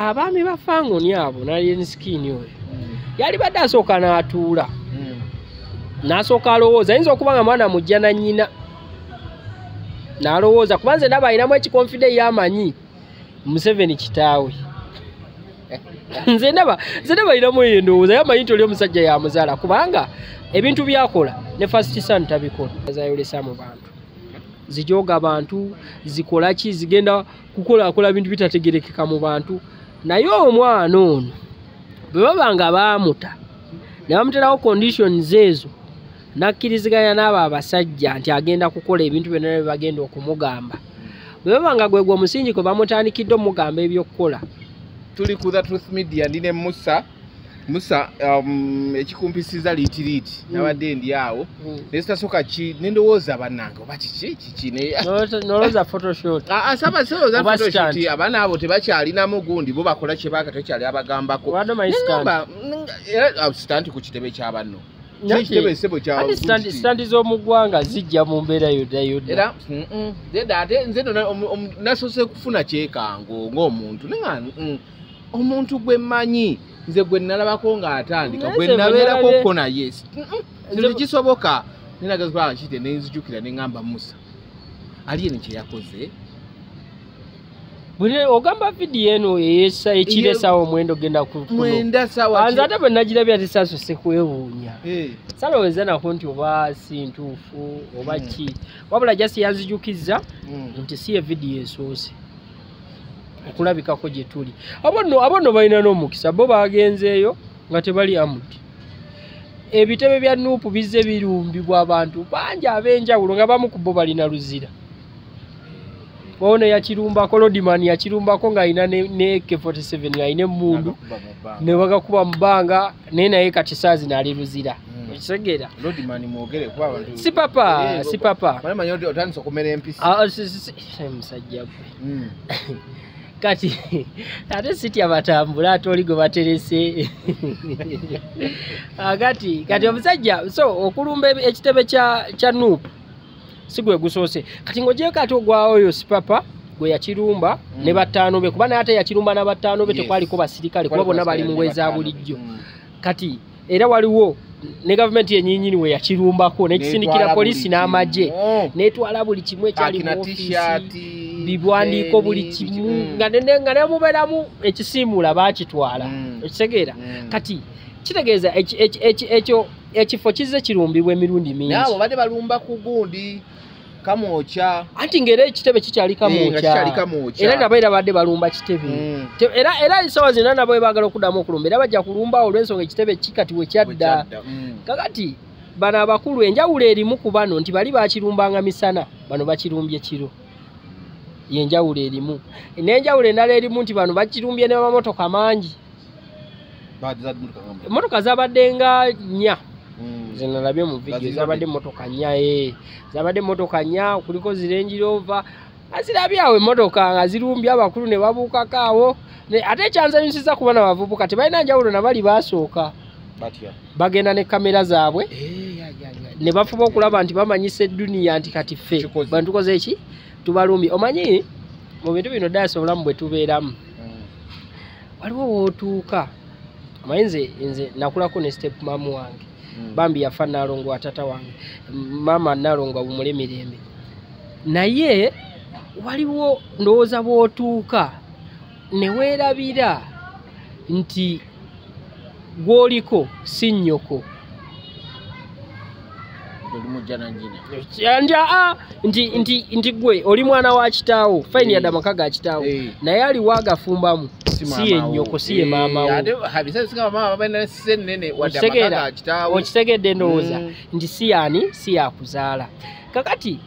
abaami ba Fangoni abo nali nskin oyo yali badde asooka n'atuula n'asooka alowooza ayinza okuba nga mwana mujja na nnyina n'alowooza kuba nze ndaba alinamu ekikonfide y'amanyi Museveni kitaawe nze ndaba alinamu eyo endowooza y'amanyi nti oli omusajja yamuzaala kubanga ebintu byakola ne First Son tabikola zayolesa mu bantu zijoga abantu zikola ki zigenda kukola bintu bitategerekeka mu bantu naye omwana ono bwe babanga baamuta ne bamuterawo conditions ezo nakkiriziganya n'abo abasajja nti agenda kukola ebintu byonna bye bagenda okumugamba bwe babanga gwegwa omusingi kwe bamutandikidde omugamba ebyokukola. Tuli ku The Truth Media ndine Musa ekikumpisiza litiriti nabadde ndi awo nesitasoka ki nendowooza bannange oba kiki noloza photoshoot asaba sero za photoshoot abana abo tebakyalinamu gundi bo bakola kye baka tekyali abagambako stand ku kitebe ky'abanno kitebe sebo kya stand z'omuggwanga zijja mu mbeera yodayodda era ate nze nasose kufuna kyekango ng'omuntu nenga omuntu gwe mmanyi nze gwe nalabako ng'atandika gwe nabeerako ko naye nze kisoboka nenagazibwa nkite nenzijukira neŋŋamba Musa aliyeni kye yakoze buli ogamba vidiyo eno eyesa ekiresawo omwendo genda mwenda sawa anze ate bwe nagirabye ate sasose kwewuunya salowooza nako nti oba si ntuufu oba ki wabula jasi yanzijukizza nti si evidiyo esoose okulabikako gye tuli abono balina n'omukisa bo bagenzeeyo nga tebali amudi ebitebe bya Nuupu bizze birumbibwa abantu bangi ab'enjawulo nga bamu ku bo balina luzira ono yakirumbako Lodiman yakirumbako ng'alina ne AK47 ng'alina emmundu ne bagakuba mu bbanga naye naye kati saazi n'ali luzira ekitegeera Lodiman mwogere kuba abantu si papa manyi otandise okumera empisi musajja gwe kati ate sitya batambula ate oli gwe baterese kati omusajja so okulumba ekitebe kya Nuupu si gwe gusoose kati ng'ogyeko ate ogwawo oyo sipapa gwe yakirumba ne bataano be kuba naye ate yakirumba n'abataano be tekwaliko basirikale kuba bonna bali mu za bulijjo kati era waliwo ne gavumenti yennyini we yakirumbako n'ekisindikira polisi n'amagye n'etwala buli kimu ekyali mu ofiisi bibwandiiko buli kimu nga ne mubeeramu ekisiimula baakitwala ekitegeera kati kitegeeza ekifo kizze kirumbibwa emirundi mingi nabo badde balumba ku gundi kamwokya anti ng'era ekitebe kikyali kamwokya era nabo era badde balumba kitebe era esawa zina nabo bwe baagala okuddamu okulumba era bajja kulumba olw'ensonga ekitebe kikati we kyadda kakati bano abakulu enjawulo erimu ku bano nti bali baakirumbanga misana bano bakirumbye kiro yenjawulo erimu n'enjawulo endala erimu nti bano bakirumbye n'amamotoka mangi motoka zabadde nga nnya zinalabye mu video zabadde motoka nnya zabadde motoka nnya kuliko Range Rover azirabye awo emotoka nga zirumbye abakulu ne babuukako awo ate ekyanzanyusiza kuba n'abavubuka tebalina njawulo nabali baasooka bagenda ne kamera zaabwe ne bafuba okulaba nti bamanyisa edduniya nti kati ffe bantu tukoze eki tubalumbye omanyi mu bintu bino dayasa obulamu bwe tubeeramu waliwo wootuuka amanyi nze nakulako ne step mamu wange bambi yafa Nalongo wa tata wange mama Nalongo bumule mirembe naye waliwo ndowooza bw'otuuka ne weerabira nti gwoliko si nnyoko nti gwe oli mwana wa kitaawo fayini yadde amaka ga kitaawo naye aliwo agafumbamu si ye nnyoko si ye maama wo okitegedde ndowooza nti si yaani si yakuzaala kakati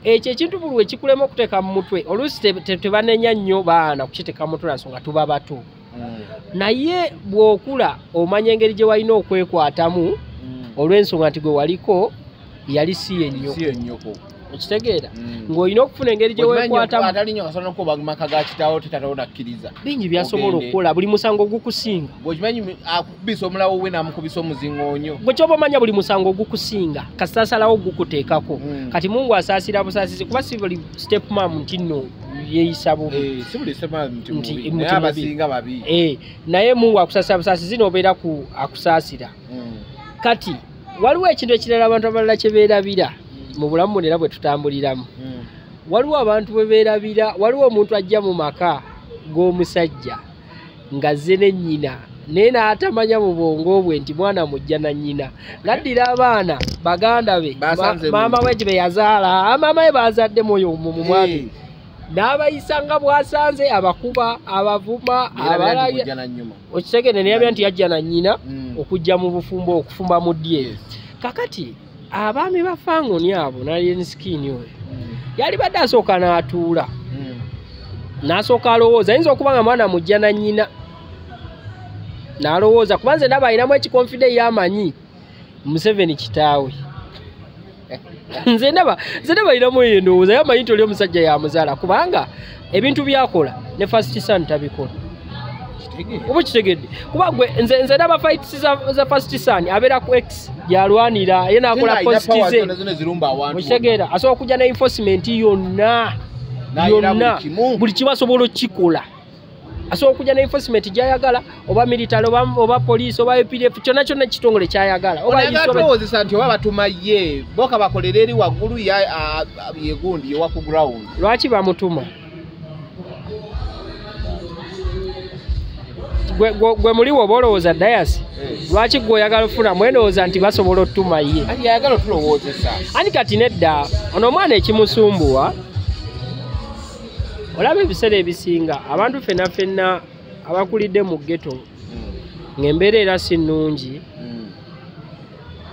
ekyo ekintu buli wekikulema okuteeka mu mutwe oluusi tebanenya nnyo baana kukiteeka mu mutwe nsonga tuba bato naye bw'okula omanya engeri gye walina okwekwatamu olw'ensonga nti gwe waliko yali si ye nnyoko okitegeera ng'olina okufuna engeri gye weekwatamu bingi byasobola okukola buli musango ogukusinga gwe kyoba omanya buli musango ogukusinga kasasalawo ogukuteekako kati Mungu asaasira busaasizi kuba si buli step mam nti nno yeeyisa bubi naye abasinga babi naye Mungu akusaasira busaasi zino obeera ku akusaasira kati waliwo ekintu ekirala abantu abalala kye beerabira mu bulamu buno era bwe tutambuliramu waliwo abantu bwe beerabira waliwo omuntu ajja mu maka g'omusajja ng'azze ne nnyina naye n'atamanya mu bwongo bwe nti mwana mujja na nnyina ng'addira abaana baganda be maama we gye be yazaala maama we baazadde mu mwami n'abayisa nga bw'asanze abakuba abavuma okitegere ne yabira nti yajja na nnyina okujja mu bufumbo okufumba mu ddye kakati abaami ba Fangoni abo nalenskini oyo yali badde asooka n'atuula n'asooka alowooza ayinza okuba nga mwana mujja na nnyina n'alowooza kuba nze ndaba alinamu ekikonfide y'amanyi Museveni kitaawe nze ndaba alinamu eyo endowooza y'amanyi nti oli omusajja yamuzaala kubanga ebintu byakola ne First Son tabikola oba kitegedde kuba gwe nze ndaba fights za First Son abeera ku X gyalwanira ye n'akola postize mukitegeera asobola okujja ne enforcement yonna buli kimu asobola okukikola asobola okujja ne enforcement gyayagala oba military oba police oba APDF kyonna ekitongole kyayagala obaoozesa nti oba batuma ye boka bakolera eri waggulu yegundi yowa ku ground lwaki bamutuma gwe muliwo oba olowooza dayasi lwaki gwe oyagala ofuna mwendowooza nti basobola otuma ye ayagala otulowoozesa ani kati nedda ono omwana ekimusumbuwa olaba ebiseera ebisinga abantu ffenna abakulidde mu ghetto ng'embeera era si nnungi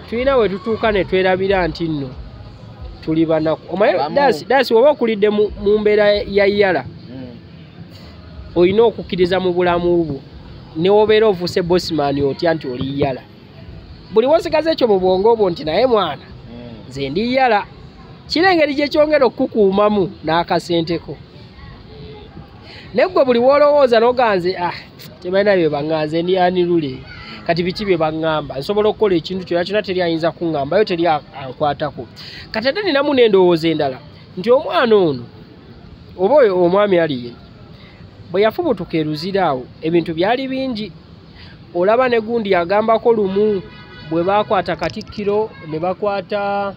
tulina we tutuuka ne twerabira nti nno tuli banaku omaye dasi woba okulidde mu mbeera ya yala olina okukkiriza mu bulamu bwo ne wobeera ovuuse bossman otya nti oli yala buli wosigaza ekyo mu bwongo bwo nti naye mwana nze ndi yala kiri engeri gye kyongera okukukuumamu n'akasenteko naye gwe buli w'olowooza n'oganze tebalina bye baŋŋanze ndi anirule kati biki bye baŋŋamba nsobola okukola ekintu kyonna teri ayinza kuŋŋambayo teri ankwatako kati ate ninamu n'endowooza endala nti omwana ono oba omwami aliye bwe yafubutuka eruziraawo ebintu byali bingi olaba ne gundi yagambako lumu bwe bakwata Katikkiro ne bakwata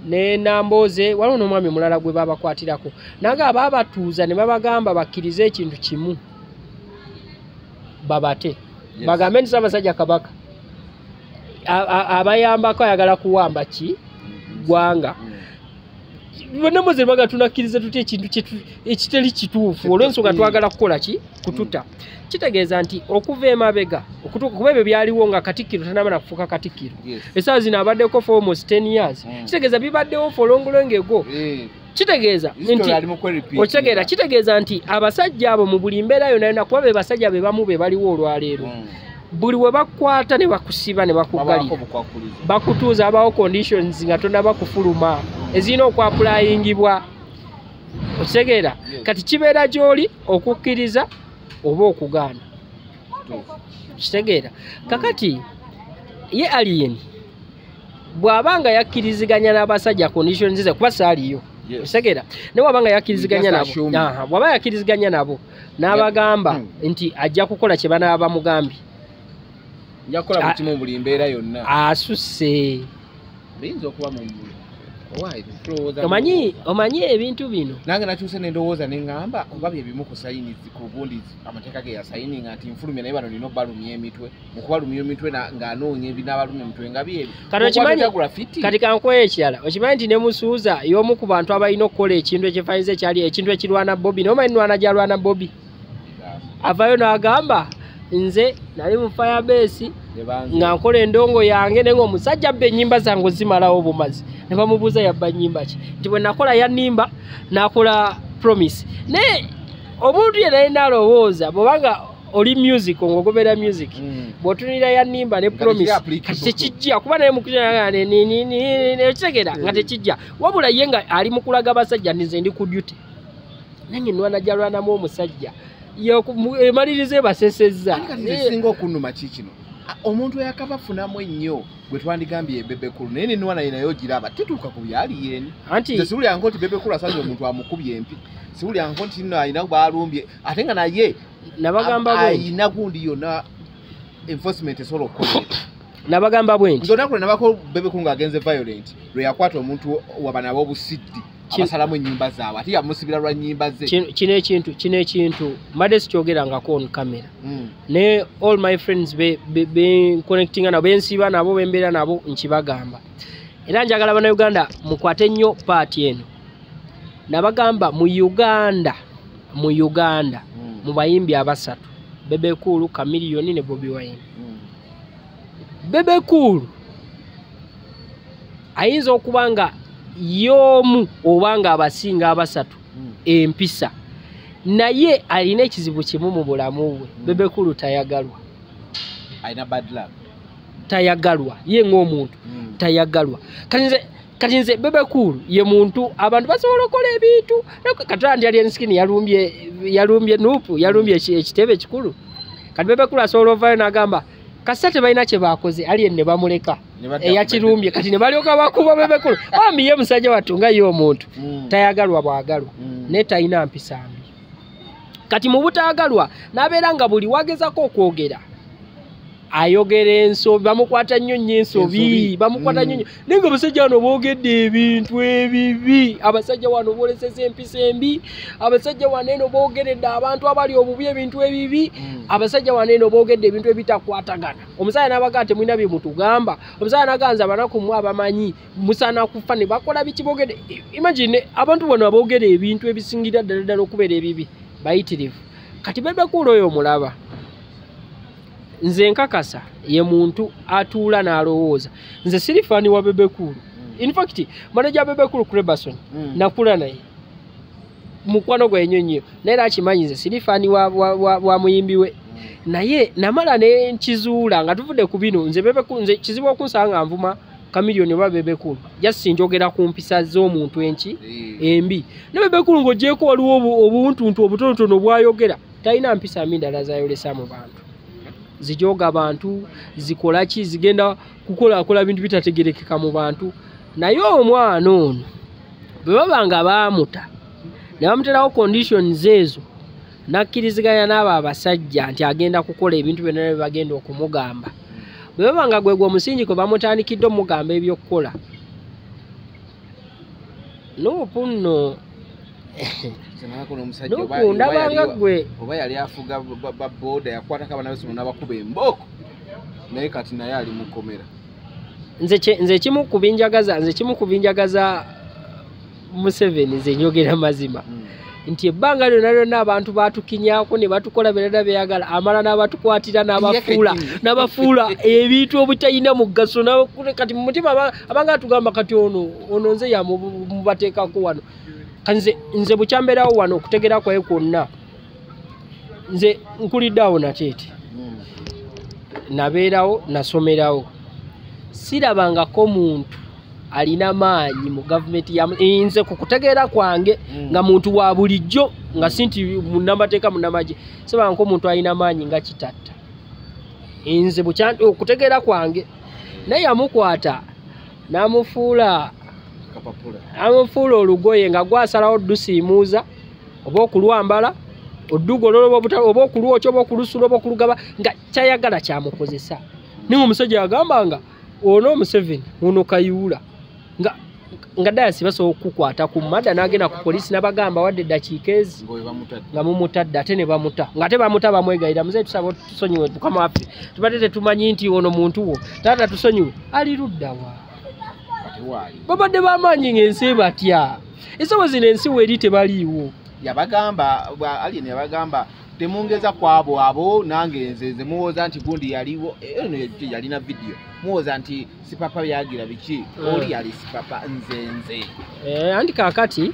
ne Nambooze waliwo n'omwami mulala gwe babakwatirako naga abaabatuuza ne babagamba bakkirize ekintu kimu babate bagambe nti Ssaabasajja Kabaka abayambako ayagala kuwamba ki gwanga Nambooze baga tunakkiriza tutya ekintu ekitali kituufu olw'ensonga twagala kukola ki kututa kitegeeza nti okuva emabega kuba ebyo byaliwo nga Katikkiro tanaba nakufuuka Katikkiro essaawa zino abaddeko for almost 10 years kitegeeza bibaddewo for long ago kitegeeza nti okitegeera kitegeeza nti abasajja abo mu buli mbeera yonna yonna kuba be basajja be bamu be baliwo olwaleero buli we bakwata ne bakusiba ne bakugalira bakutuuza abawo conditions nga tonnaba kufuluma ezirina okwapulayingibwa okitegeera kati kibeera gy'oli okukkiriza oba okugaana kitegeera kakati ye alien bw'abanga yakkiriziganya n'abasajja conditions ze kuba saaliyo kitegeera naye bw'abanga yakkiriziganya nabo bw'aba yakkiriziganya nabo n'abagamba nti ajja kukola kye banaaba bamugambye njakola buli kimu buli mbeera yonna asusse biyinza okuba mu omanyi ebintu bino nange nakyuse nendowooza neŋŋamba oba bye bimu ku sayinizi ku bundi amateeka ge yasayininga nti nfulumya naye bano nina obalumya emitwe mu kubalumya emitwe ng'anoonya ebinaabalumya emitwe nga byebyo kati kankoye ekirala okimanyi nti ne musuuza y'omu ku bantu abalina okukola ekintu ekyefaanyiza ekyali ekintu ekirwana Bobi naye omanyi nwana gyalwana Bobi avayo n'agamba nze nali mu firebase nga nkola endongo yange naye ng'omusajja abba ennyimba zange ozimalawo bumazi ne bamubuuza yabba nnyimba ki nti bwe nakola ya nnimba n'akola promise naye omuntu ye naye naalowooza bw'obanga oli music ng'ogobera music bw'otunira ya nnimba ne promise kati tekijja kuba naye mukitegeera nga tekijja wabula ye nga ali mu kulaga abasajja nze ndi ku duty nange nwana gyalwanamu omusajja emalirize basesezza singa okunnuma kikino omuntu eyakabafunamu ennyo gwe twandigambye ebebekulu naye nenwana yenayo giraba tituuka ku byali yeni nze siwulyange oti bebekulu asanze omuntu amukubye empi siwuli ankonti nno alina balumbye ate nga naye nabagamba alina gundi yonna enforcement esobola okukolera nabagamba bwenti nzonakula nabako Bebekulu ng'agenze violent lwe yakwata omuntu waba nabo obusiddi abasalamu ennyimba zaabwe ate yamusibira lwa nnyimba ze kino ekintu madde sikyogerangako on camera ne all my friends be connectinga nabo bensiiba nabo bembeera nabo nkibagamba era njagala bannayuganda mukwate nnyo paati eno nabagamba mu Uganda mu bayimbi abasatu Bebekulu, Chameleone ne Bobi Wine. Bebekulu ayinza okuba nga y'omu oba nga abasinga abasatu empisa naye alina ekizibu kimu mu bulamu bwe. Bebekulu tayagalwa, alina bad luck, tayagalwa ye ng'omuntu tayagalwa. Kati nze Bebekulu ye muntu abantu basobola okukola ebintu katandi ali enskini yalumbye nupu yalumbye ekitebe kikulu. Kati Bebekulu asobola ovaayo n'agamba kasate balina kye bakoze ali ne bamuleka eyakirumbye kati ne balyoka bakuba Bebekulu bambi ye musajja watunga ye omuntu tayagalwa bwagalwa ne talina mpisa mbi. Kati mu butagalwa n'abeera nga buli wagezako okwogera ayogera ensobi bamukwata nnyo ensobi bamukwata nnyo nenga abasajja wano boogedde ebintu ebibi abasajja wano booleseza empisa embi abasajja wano eno boogeredde abantu abali obubi ebintu ebibi abasajja wano eno boogedde ebintu ebitakwatagana. Omusajja n'abagaa temulina bye mutugamba omusajja n'aganza abanaku mmwe abamanyi musaana kufa ne bakola biki boogedde. Imagine abantu bano aboogera ebintu ebisingira ddala okubeera ebibi bayitirivu. Kati Bebekulu oyo omulaba nze nkakasa ye muntu atuula n'alowooza. Nze siri fani wa Bebekulu. In fact manager Bebekulu Crebason nakula naye mukwano gwe nnyo naye akimanyi nze siri fani wa muyimbi we naye namala ne nkizuula nga tuvudde ku bino nze Bebekulu nze kizibu okunsanga nvuma Chameleone wa Bebekulu just njogera ku mpisa z'omuntu enki embi ne Bebekulu ng'ogyeko waliwo obuntuntu obutonotono bwayogera talina mpisa mbi ndala zayolesa mu bantu zijoga abantu zikolaki zigenda kukola bintu bitategerekeka mu bantu. Naye omwana ono bwe babanga baamuta ne bamuterawo conditions ezo nakkiriziganya n'abo abasajja nti agenda kukola ebintu byonna bye bagenda okumugamba bwe babanga gwegwa omusingi kwe bamutandikidde omugamba ebyokukola n'opunno ndabanga gwe oba yali afuga boda yakwatako abana b'essomero n'abakuba embooko naye kati naye ali mukomera. Nze kimu kubinjagaza Museveni nze njogera mazima nti ebbanga lyonna abantu baatukinyaako ne batukola birala beyagala amala n'abatukwatira n'abafuula ebintu obutalina mugaso kati mu mutima abanga atugamba kati ono nze yamubateekako wano. Nze bukyambeerawo wano okutegera kwaye kwonna nze nkuliddeawo nateete nabeerawo nasomerawo sirabangako muntu alina maanyi mu gavumenti nze ku kutegeera kwange nga muntu wa bulijjo nga sinti munnamateeka munnamagye sirabangako muntu alina maanyi nga Kitatta nze okutegeera kwange naye yamukwata n'amufuula olugoye nga gwasalawo dusiimuuza oba okulwambala oddugolola oba okulwokya oba okulusula oba okulugaba nga kyayagala kyamukozesa. Ninga omusajja yagambanga ono Museveni ono Kayuula nga dayasi basobola okukwata ku madda n'agenda ku poliisi n'abagamba wadde eddakiika ezi nga mumutadde ate ne bamuta nga ate bamuta bamwegayira muzeeyi tusaba tusonyiwe mukama waffe tubadde tetumanyi nti ono muntu wo taata tusonyiwe ali luddawa babadde bamaanyi ng'ensi batya ensawo zino ensi weeri tebaliiwo. Yabagamba alien yabagamba temungeza kwabo abo nange nze muwoza nti gundi yaliwo eno yalina video muwoza nti sipapa byagira biki oli yali sipapa nzenze andi kakati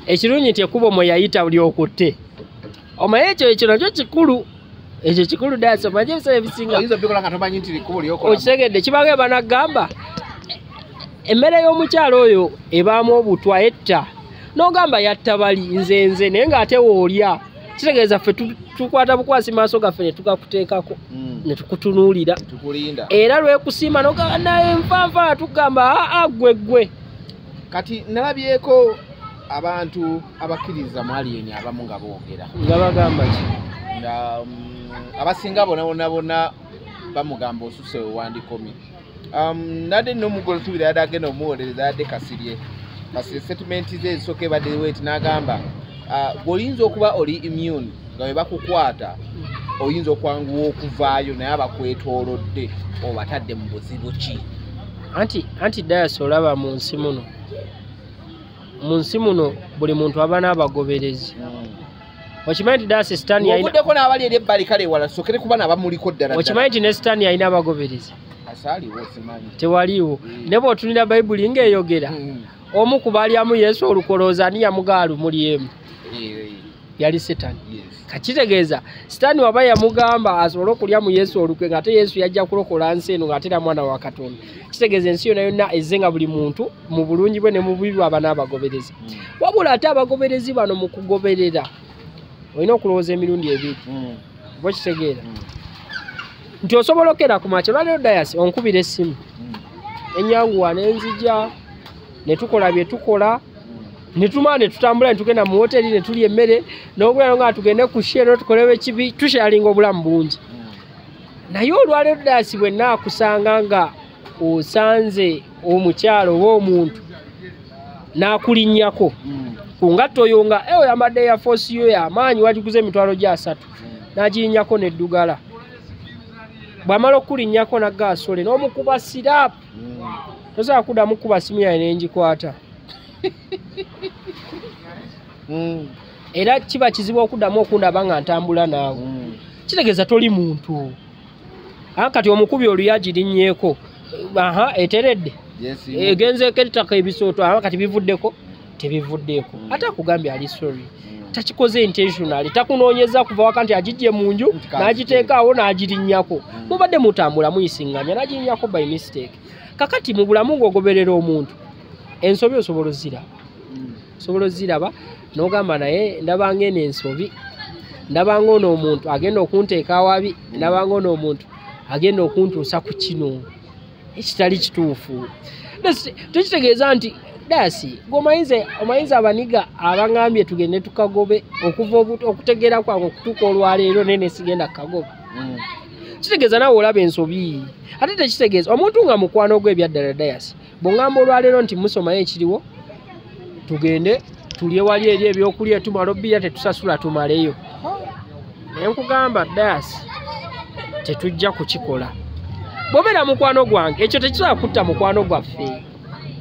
ekirunyi nti ekubo mwe yayita buli okutte omaye ekyo nakyo kikulu ekyo kikulu dasa manje bisale ebisinga oyinza bikola nga tomanyi nti likubo lyokola okitegedde kibaga banagamba emmere y'omukyalo oyo ebaamu obutwa etta n'ogamba yatta bali nzenze naye ng'ate woolya kitegeeza ffe tukwata bukwasi maaso gaffe ne tugakuteekako ne tukutunuulira era lwekusiima n'ogamba naye nfanfa tugamba ggwe kati nalabyeko abantu abakkiriza mu alien abamu nga boogera nga bagamba ki abasinga bonna bamugamba osuse wewandikomi nadde n'omugole tubira yadde agenda omuwolereza yadde kasirye settlement ze ezisooka ebadde weti n'agamba gweoyinza okuba oli immune nga bwe bakukwata oyinza okwanguwa okuvaayo naye abakwetoolodde obatadde mu buzibu ki anti dayasi olaba mu nsi muno buli muntu aba n'abagoberezi okimanyi nti dayasi sitaani obuddeko n'abali eri ebbali kale wala sokere kuba n'abamuliko ddala okimanyi nti ne sitaani yalina abagoberezi asaaliwo simanyi tewaliwo ne bw'otunira bayibuli ng'eyogera omu ku baalyamu yesu olukolooza ani yamugaalu mulyemu yali sitaani kakitegeeza sitaani waba yamugamba asobole okulya mu yesu olukwe ng'ate yesu yajja kulokola nsi eno ng'ate era mwana wa katonda kitegeeza ensi yonna yonna ezze nga buli muntu mu bulungi bwe ne mu bubi bwe aba n'abagoberezi wabula ate abagoberezi bano mu kugoberera olina okulowooza emirundi ebiri oba kitegeera nti osobola okera ku makya olwaleero dayasi onkubira essimu enyanguwa n'enzija ne tukola bye tukola ne tumala ne tutambula ne tugenda mu woteri ne tulya emmere n'obulayo nga tugende ku shero tukolewo ekibi tushalinga obulamu bungi naye olwaleero dayasi bwe naakusanga nga osanze omukyalo oba omuntu n'akulinnyako ku ngatto oyo nga oyambadde ya force yo y'amaanyi wagiguza emitwalo gya 3 n'agirinnyako n'eddugala bw'amala okulinnyako naggaasole n'omukuba siraapu tosobola kuddamu kuba simu yaye n'engikwata era kiba kizibu okuddamu okundaba nga ntambula naawe kitegeeza toli muntu kati omukubi oluyo agirinnyeeko eteredde egenzeeko ettaka ebisooto kati bivuddeko tebivuddeeko ate akugambye ali sorry takikoze intentionally takunoonyeza kuva waka nti agijje mu nju n'agiteekaawo n'agirinnyako mubadde mutambula muyisinganya n'agirinnyako by mistake kakati mu bulamu ng'ogoberera omuntu ensobi osobola oziraba n'ogamba naye ndabanga eno ensobi ndabanga ono omuntu agenda okunteeka awabi ndabanga ono omuntu agenda okuntuusa ku kino ekitali kituufu tekitegeeza nti dayasi omayinza abaniga abangambye tugende tukagobe okuva okutegeera kwange okutuuka olwaleero nene sigenda kukagoba kitegeeza nawe olaba ensobi ate tekitegeeza omuntu nga mukwano gw'ebyaddala dayasi bw'ongamba olwaleero nti musomayo ekiriwo tugende tulye wali eri ebyokulya tumala obbira tetusasula tumaleyo naye nkugamba dayasi tetujja kukikola bw'obeera mukwano gwange ekyo tekisobola kutta mukwano gwaffe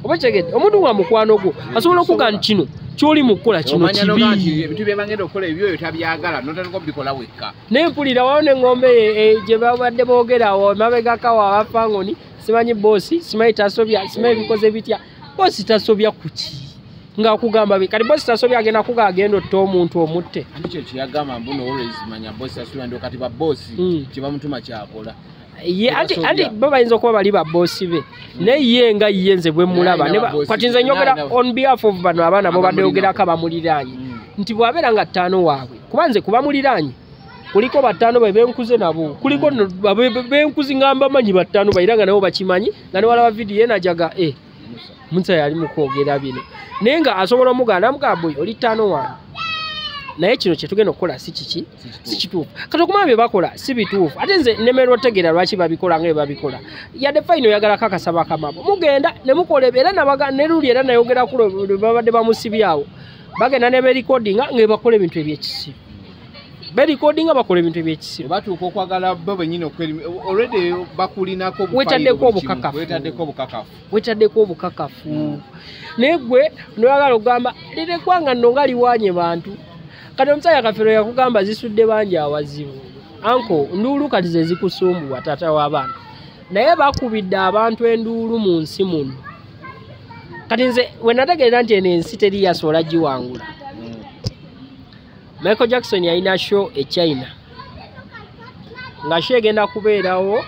oba kitegedde omuntu nga mukwano gwo asobola okuga nti kino kyoli mu kukola kino kibi ebintu bye bagenda okukola ebyo tabyagala notandika obikola wekka naye mpulira wawo n'eŋŋombe gye babadde boogerawo mabegakawo abafangoni simanyi boosi simanyi tasobya simanyi bikoze bitya boosi tasobya kuki nga kugamba kati boosi tasobya agenda kuga agenda otta omuntu omutte kyo kyeyagamba mbuno always manya boosi tasobya ndio kati baboosi kyebamutuma kyakola anti bo bayinza okuba bali baboosi be naye ye nga ye nze bwe mulaba kati nze nyogera on behalf of bano abaana bo baddeyogerako abamuliraanye nti bwabeera nga ttaano waabwe kuba nze kubamuliraanye kuliko battaano be benkuze nabo kuliko benkuzi ngamba manyi battaano bayira nga nabo bakimanyi nga ne walaba vidiyo enajaga Musa yali mu kwogera bino naye nga asobola omugana amugamba oli ttaano wange naye kino kye tugenda okukola si kituufu kati okumanya bye bakola si bituufu ate nze nemerwa otegeera lwaki babikola nga bye babikola yadde fayina oyagalako akasaba kamabo mugenda ne mukola era ne luli era nayogeraku lwe babadde bamusibyawo bagenda ne beerikodinga nga bakola ebintu ebyekisibu beerikodinga bakola ebintu ebyekisibu batuuka okwagala bo bennyini already bakulinako wetaddeko obukakafu naye gwe noyagala okugamba lirekwanga nno nga liwanye bantu kati omusajja kafeero yakugamba zisudde bangi awazibu anko nduulu kati ze zikusumbuwa taata w'abaana naye bakubidde abantu enduulu mu nsi muno kati nze we nategeera nti eno ensi teri yasobola giwangula Michael Jackson yalina show e China nga show egenda kubeerawo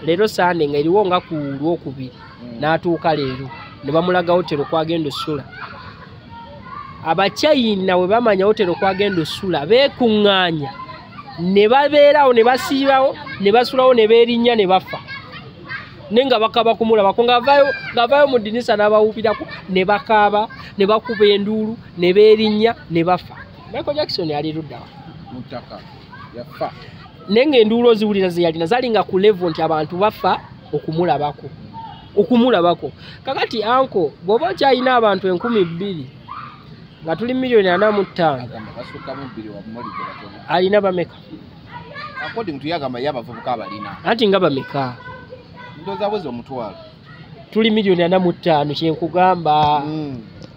leero Sunday nga eriwo nga ku Lwokubiri n'atuuka leero ne bamulaga hotelo kwagenda ossula Abachina we bamanya hotelo kwagenda ossula beekuŋŋaanya ne babeerawo ne basiibawo ne basulawo ne beerinnya ne bafa nenga bakaba kumulabako ngavayo mu dinisa n'abawupirako ne bakaaba ne bakuba enduulu ne beerinnya ne bafa. Michael Jackson ali luddawa mutaka yafa nenga enduulu oziwulira ze yalina zalinga ku level nti abantu bafa okumulabako. Kakati anko bw'oba okyalina abantu 2,000 nga tuli milioni 45 alina bameka according to yagamba yabavubuka abalina anti nga bameka ndoza bwezi omutwalo tuli milioni 45 kyenkugamba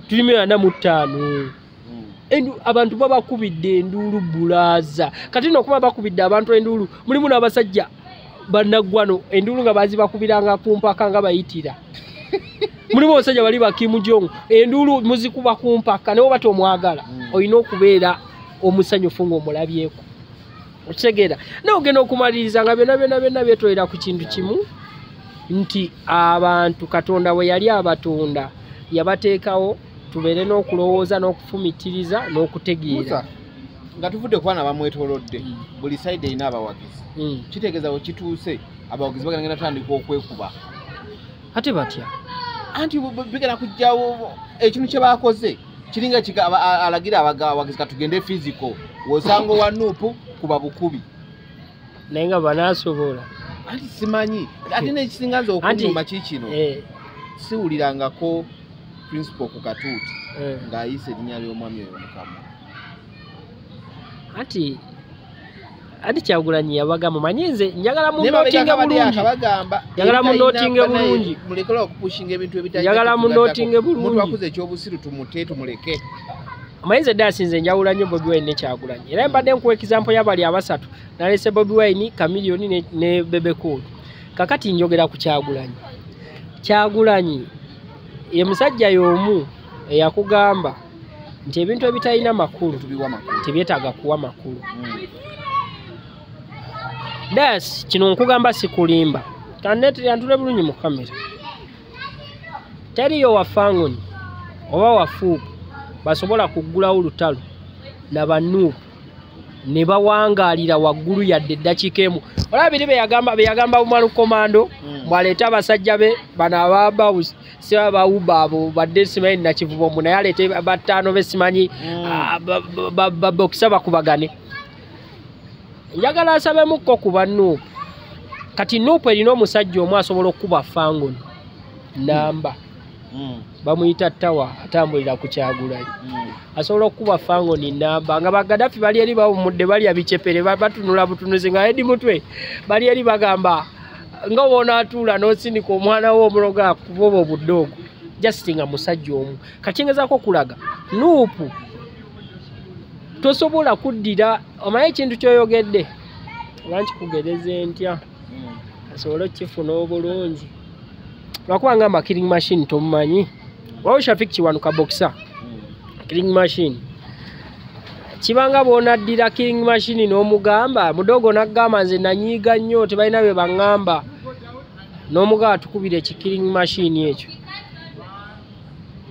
tuli milioni 45 abantu babakubidde enduulu bulaza kati n'okuba bakubidde abantu enduulu mulimu n'abasajja bannaggwano enduulu nga bazibakubiranga ku mpaka nga bayitira mulimu abasajja bali bakimu jongo enduulu muzikuba ku mpaka ne bw'oba tomwagala olina okubeera omusanyufu ng'omulabyeko okitegeera n'ogenda okumaliriza nga byonna byetolera ku kintu kimu nti abantu Katonda bwe yali abatonda yabateekawo tubeere n'okulowooza n'okufumitiriza n'okutegeera nga tuvudde ku baana bamwetoolodde buli sayidi erina abawagizi kitegeeza bwe kituuse abawagizi bagenda tandika okwekuba ate batya anti bigenda kujjawo ekintu kye baakoze kiringa alagira abawagizi katugende physical wosanga wa nuupu kuba bukubi naye nga banaasobola anti simanyi ate n'ekisinga nze okunnuma kiikino siwulirangako principal ku katuuti ng'ayise erinnya ly'omwami oyo Mukama ati Kyagulanyi yabagamba manyi nze njagala munootinge bulungi mulekera okupushinga ebintu njagala munootinge bulungi omuntu wakuze ekyobusiru tumuleke amayinza dda asinze njawula nnyo Bobi Wine ne Kyagulanyi era mbadde nkuwa example y'abali abasatu nalese Bobi Wine Chameleone ne Bebe Cool kakati njogera ku Kyagulanyi ye musajja y'omu eyakugamba nti ebintu ebitalina makulu tebyetaaga kuwa makulu das kino nkugamba sikulimba kaneti yantule bulungi mu kamera teriyo wafangoni oba wafuuku basobola kuggulawo lutalo na banuupu ne bawangaalira waggulu yadde eddakiika emu olaba biri beyagamba Bumalu Komando bw'aleeta abasajja be bano ababawusi si abawuba abo badde simanyi nakivubo mu naye aleete bataano be simanyi babokisa bakubagane njagala asabemukko ku banuupu kati nuupu erina omusajja omu asobola okukuba fangoni namba bamuyita Tawa atambulira ku Kyagulanyi asobola okukuba fangoni namba nga Bagadafi bali eri bawumudde balya bicepere batunula butunuzi nga edi mutwe bali eri bagamba nga wona atula n'osindika omwana we omuloga akuboba obudoogo just nga musajja omu kakyengezako kulaga nuupu tosobola kuddira omanyi ekintu kyoyogedde oba nkikugereze ntya asobole okifuna obulungi lwakuba ngamba killing machine tomumanyi wawo Shafik Kiwanuka boxer killing machine kibanga bw'onaddira killing machine n'omugamba mudogo naggamba nze nanyiiga nnyo tebalina bye baŋŋamba n'omugamba tukubira eki killing machine ekyo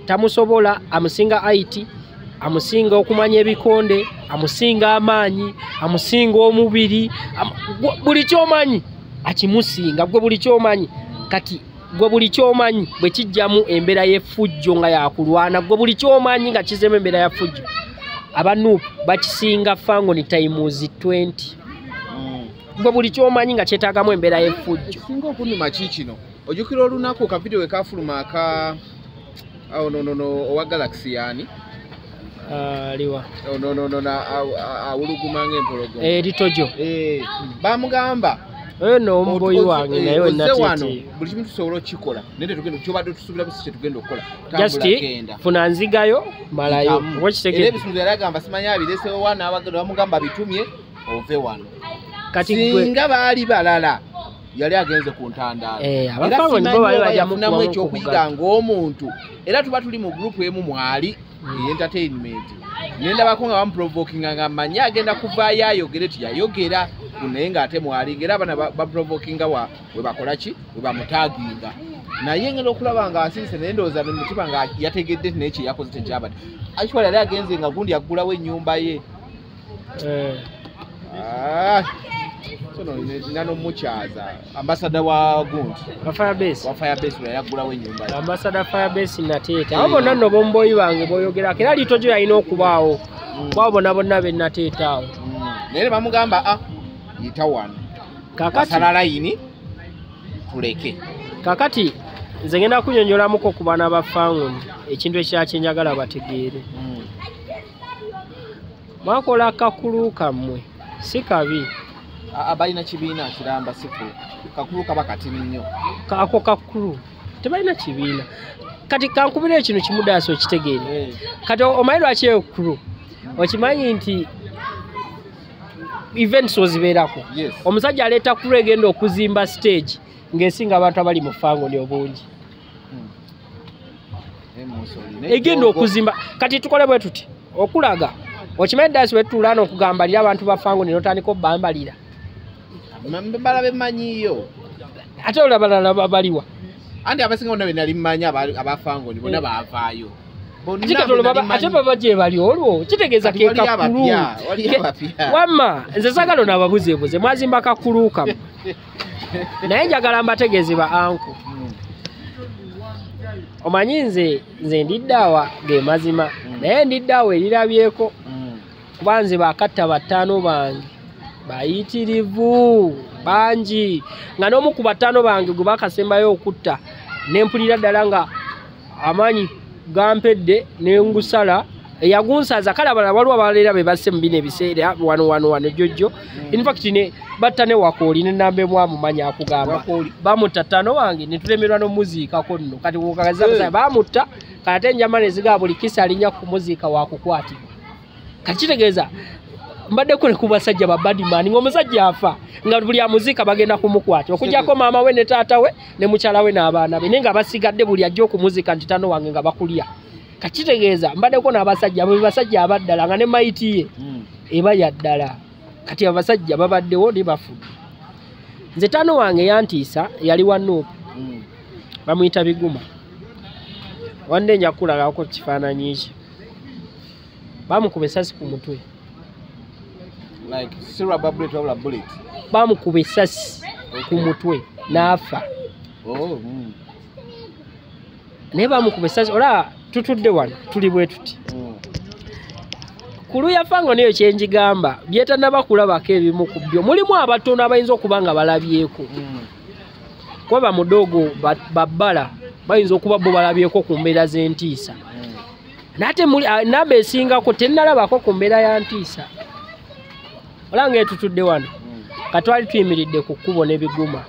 tamusobola amusinga IT amusinga okumanya ebikonde amusinga amaanyi amusinga omubiri buli kyomanyi akimusinga gwe buli kyomanyi kati gwe buli kyomanyi bwe kijjamu embeera y'effujjo nga yakulwana gwe buli kyomanyi nga kizemu embeera ya ffujjo abanuupu bakisinga fangoni times 20 gwe buli kyomanyi nga kyetaagamu embeera y'effujjo singa okunnuma kiikino ojjukira olunaku ka video wekafuluma owa Galaxy yani liwa awuluguma ng'empologo litojo bamugamba no omuboyi wange naye wano buli kimu tusobola okikola naye tetugenda kyobadde tusuubira busi kyetugenda okukola tambula funa nzigayo malayo era ebisunzo yali agamba simanyi abiresewo wana bamugamba bitumye ove wano singa baali balala yali agenze ku ntandaalo yafunamu ekyokuyiga ng'omuntu era tuba tuli mu gurupu emu mwali entertainment nendabako nga bamuprovokinga nga manyi agenda kuvaayo ayogere tiyayogera naye ng'ate mwalinga era abana baprovokinga we bakola ki we bamutaaginga naye ngenda okulaba nga asirise naye ndowooza ne mutima nga yategedde naye kye yakoze tekyabadde actually yali agenze nga gundi aggulawo ennyumba ye sono nano muchaza ambassador wa Gunti wa Firebase yagulawo ennyumba ambassador Firebase nateeta abo nano bomboyi bange boyogerako era litojo yalina okubaawo kwabona bonna be nateetaawo naye bamugamba yita wano kakati sala layini tuleke kakati nze ngenda kunyonyolamuko ku baana ba Fanguni ekintu ekyakyenjagala bategeere mwakola kakulu kammwe si kabi balina kibiina kiramba siku kakulu kaba katini nnyo ako kakulu tebalina kibiina kati kankubira ekino kimudaasi okitegeere kati omanyi lwaki ekulu okimanyi nti events ozibeerako omusajja aleeta kulu egenda okuzimba stage ng'esinga abantu abali mu Fanguni obungi egenda okuzimba kati tukole bwe tuti okulaga okimanyi daasi wetutuulaana okugambalira abantu ba Fanguni n'otandika obbambalira mbalabe mmanyiyo ate olabalala babaliwa andi abasinga bonna benali mmanyi aba Fanguni bonna baavaayo ate baba gye bali olwo kitegeeza kekakulu wamma nze saagala onaababuzeebuze mwazimba kakulu kamu naye njagala mbategeeze ba anku omanyi nze ndiddaawa ge mazima naye ndiddaawa erirabyeko kuba nze bakatta bataano bange bayitirivu bangi nga n'omu ku bataano bange gwe bakasembayo okutta nempulira ddala nga amanyi gampedde nengusala eyagunsaza kale abalala waliwo abalera be basse mu bino ebiseera wano jjojjo in fact ne batta ne Wakooli ne nambe mwamumanyi akugamba bamutta ttaano wange ne tulemerwa n'omuziikako nno kati wokagaza bamutta kati ate enjama ne zigaba buli kisa alinya ku muziika wakukwatibwa kati kitegeeza mbaddeko ne ku basajja ba Badman ng'omusajja afa nga buli amuziika bagenda kumukwata okujjako maama we ne taata we ne mukyala we n'abaana be naye nga basigadde buli ajja okumuziika nti ttaano wange nga bakulya kakitegeeza mbaddeko n'abasajja abo basajja abaddala nga ne mayiti ye eba yaddala kati abasajja babaddewo ne bafudde nze ttaano wange yantiisa yali wa Nuupu bamuyita Biguma wande nja kukulagako kifaananyi kye bamukuba essasi ku mutwe bamukuba essasi ku mutwe n'afa naye bamukuba essasi olaba tutudde wano tuli bwe tuti kulu ya Fanguni eyo kyenjigamba byetannaba kulabako ebimu ku byo mulimu abatono abayinza okuba nga balabyeko kuba bamudogo babbala bayinza okuba bo balabyeko ku mbeera z'entiisa nate namba esingako tennalabako ku mbeera ya ntiisa olanga etutudde wano katwali tuyimiridde ku kkubo n'Ebiguma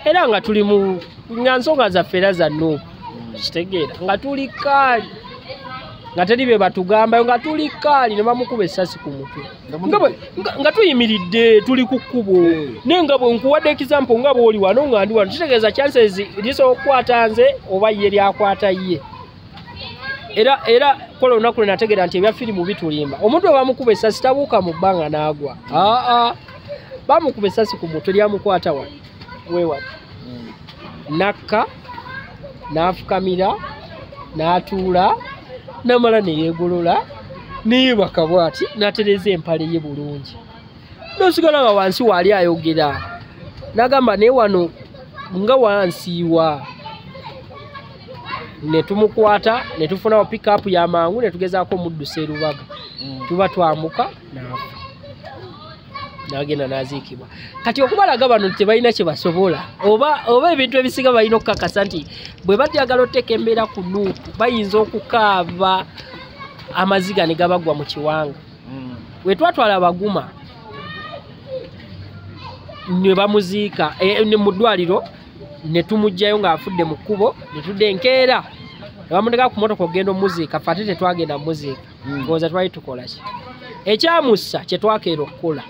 era nga tuli mu nga nsonga zaffe era za Nuupu kitegeera nga tuli kaali nga teri be batugambayo nga tuli kaali ne bamukuba essasi ku mutwe nga tuyimiridde tuli ku kkubo naye nga bwe nkuwadde example nga bw'oli wano nga ndi wano kitegeeza chances lisobola okukwata nze oba ye lyakwata ye era kola olunaku lwe nategeera nti ebya firimu bitulimba omuntu we bamukuba essasi tabuuka mu bbanga n'agwa bamukuba essasi ku mutwe lyamukwata wano weewati nakka n'afukamira n'atuula n'amala ne yeegolola neyeebaka bw'ati n'atereza empale ye bulungi n'osigala nga wansi waali ayogera n'agamba naye wano nga wansiiwa ne tumukwata ne tufunawo pick-up y'amangu ne tugezaako omuddusa erubaga tuba twambuka n'afa n'agenda n'aziikibwa kati okubalaga bano tebalina kye basobola oba ebintu ebisinga balina okukakasa nti bwe badyagala oteeka embeera ku Nuupu bayinza okukaaba amaziga ne gabagwa mu kiwanga we twatwala Abaguma ne bamuziika mu ddwaliro ne tumugjayo ng'afudde mu kkubo ne tudde enkeera ne bamuteka ku motoka okugenda omuziika ffe ate tetwagenda muziika ngooza twali tukola ki ekyamussa kye twakeera okukola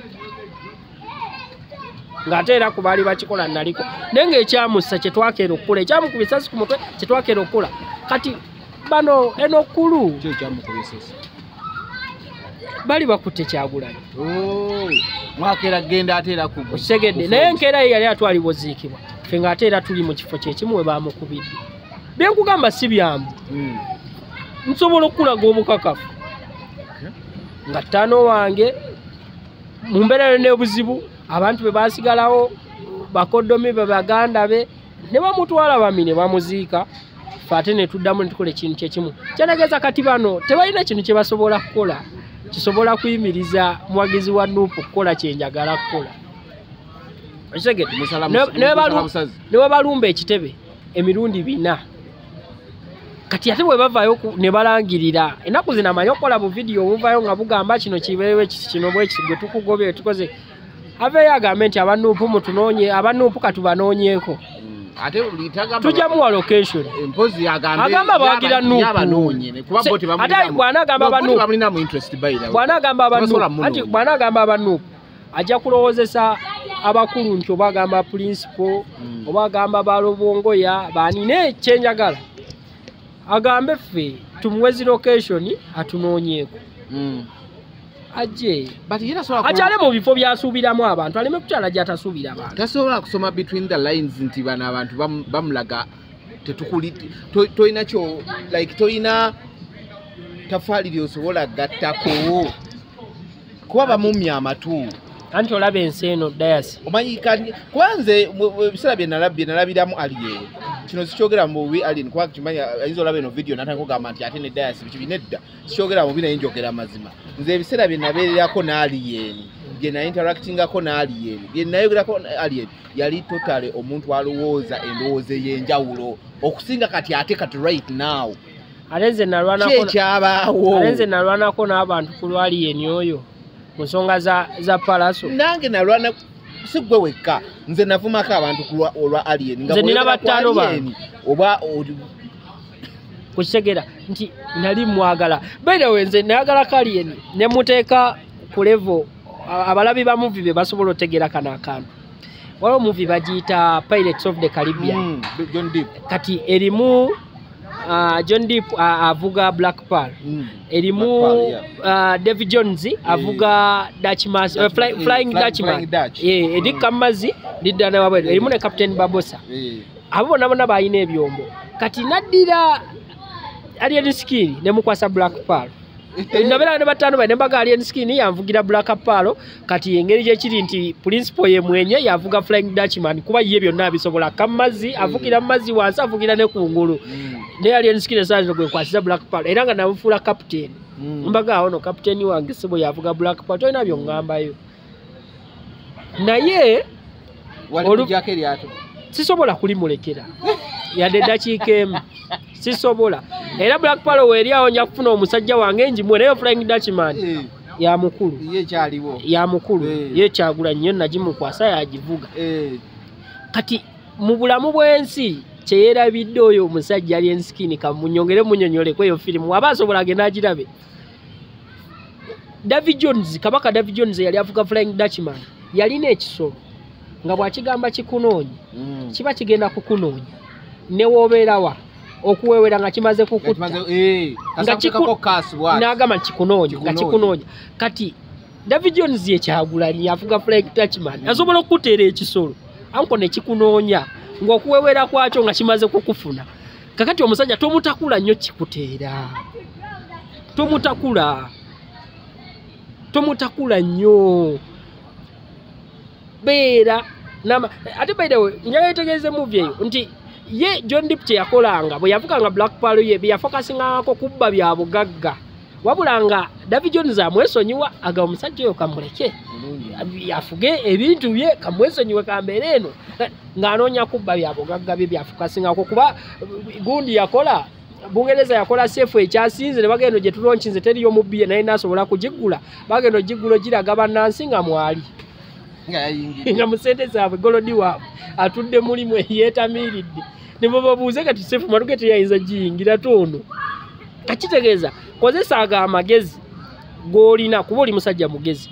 ng'ate era ku baali bakikola naliko naye ng'ekyamussa kye twakeera okukola ekyamukuba essasi ku mutwe kye twakeera okukola kati bano eno kkulu bali bakutte Kyagulanyi mwakeera genda ate era ku okitegedde naye enkeera ye yali atwalibwa oziikibwa ffe ng'ate era tuli mu kifo kyekimu we bamukubidde byenkugamba si byamu nsobola okulaga obukakafu nga ttaano wange mu mbeera n'obuzibu abantu be baasigalawo bakoddomi be baganda be ne bamutwala bami ne bamuziika ffe ate ne tuddamu ne tukola ekintu kyekimu kyetegeeza kati bano tebalina kintu kye basobola kukola kisobola kuyimiriza muwagizi wa Nuupu kukola kyenjagala kukola ne balumba ekitebe emirundi 4 kati ate bwe bavaayo ne balangirira ennaku zino amanyi okukola bu vidiyo buvayo nga bugamba kino kibeewe kino bwe gwe tukugobye tukoze aveeyo agambe nti abanuupu mutunoonye abanuupu katubanoonyeeko ate tujja muwa location empozi agamba bawagira Nuupu ate bwana agamba abanuupu ajja kulowoozesa abakulu nti oba agamba principal oba agamba balobongoya baanine kyenjagala agambe ffe tumuwezi location atunoonyeeko ajje akyale mu bifo byasuubiramu abantu aleme kukyala gy'atasuubira abantu tasobola kusoma between the lines nti bano abantu bamulaga toyina kyo like toyina tafaali lyosobola gattako kuba bamumya amatu anti olaba ensi eno dayasi omanyi kwanze ebiseera bye nalabiramu Alien kino sikyogera mu bubi Alien kuba kimanya ayinza olaba eno video natandika kugamba nti ate ne dayasi biki binedda sikyogera mu bubi naye njogera mazima nze ebiseera bye nabeererako ne Alien bye na interactingako ne Alien bye nayogerako ne Alien yali totale omuntu alowooza endowooza ey'enjawulo okusinga kati ate kati right now alenze nalwanako n'abantu ku Alien oyo mu nsonga za Palaso nange nalwana si gwe wekka nze navumako abantu olwa Alien nze nina battaano bange oba kukitegera nti nali mwagala beerewe nze nayagala Alien ne muteeka ku level abalabi ba movie be basobola otegeera kana akantu waliwo movie bagiyita Pirates of the Caribbean John Depp kati erimu John Depp avuga Black Pearl erimu David Jones avuga Dutchman Flying Dutchman edika mazi lidana wabwe erimu ne Captain Barbossa abo nabona bayina ebyombo kati naddira Alien Skin ne mukwasa Black Pearl nabera ne batano bane mbaga Alien Skin yanvugira Black Pearl kati engeri gye kiri nti principal ye mwenye yavuga Flying Dutchman kuba ye byonna bisobola kamazi avugira mazi wansi avugira ne kungulu ne Alien Skin sanzo gwe kwasiza Black Pearl era nga namufuula captain mbaga awo captain wange sebo yavuga Black Pearl toina byo ngambayo naye walikujaake lyato sisobola kulimulekera yadde dakiika emu sisobola era Black Pearl weri awo nja kufuna omusajja wange njimwe naye Flying Dutchman ya mukulu ya mukulu ye kyagula nnyo nagimukwasa yagivuga kati mu bulamu bw'ensi kyeyerabidde oyo omusajja Alien Skin kamunyongere munyonyole kweyo firimu aba asobola agenda agirabe David Jones kabaka David Jones yali avuga Flying Dutchman yalina ekisolo nga bwakigamba kikunoonya kiba kigenda kukunoonya ne woobeerawa okuwewera nga kimaze kukutta n'agamba kikunoonya nga kikunoonya kati David Jones yekyagulani avuga Flying Dutchman asobola okukuteera ekisolo anko ne kikunoonya ng'okuwewera kwakyo nga kimaze kukufuna kakati omusajja tomutakula nnyo kikuteera tomutakula nnyo beera ate by the way njaga yetegeeze movie eyo nti ye John Depp yakolanga bwe yavuganga Black Pearl ye beyafokasingako kubba bya bugagga wabula nga David Jones amwesonyiwa aga omusajja oyo kamuleke yafuge ebintu bye kamwesonyiwe kambeera eno ng'anoonya kubba bya bugagga bye byafokasingako kuba gundi yakola Bungereza yakola sefu ekyasinze ne bagenda gye tulonkinze teriyo mubbiye naye nasobola kugigula bagenda gigula giraga bannansi nga mwali nga musente zaabwe golodi waabwe atudde mulimu yeetamiiridde ne bababuuze kati sefu maluge teyayinza giyingira tono kakitegeeza kozesa aga amagezi g'olina kuba oli musajja mugezi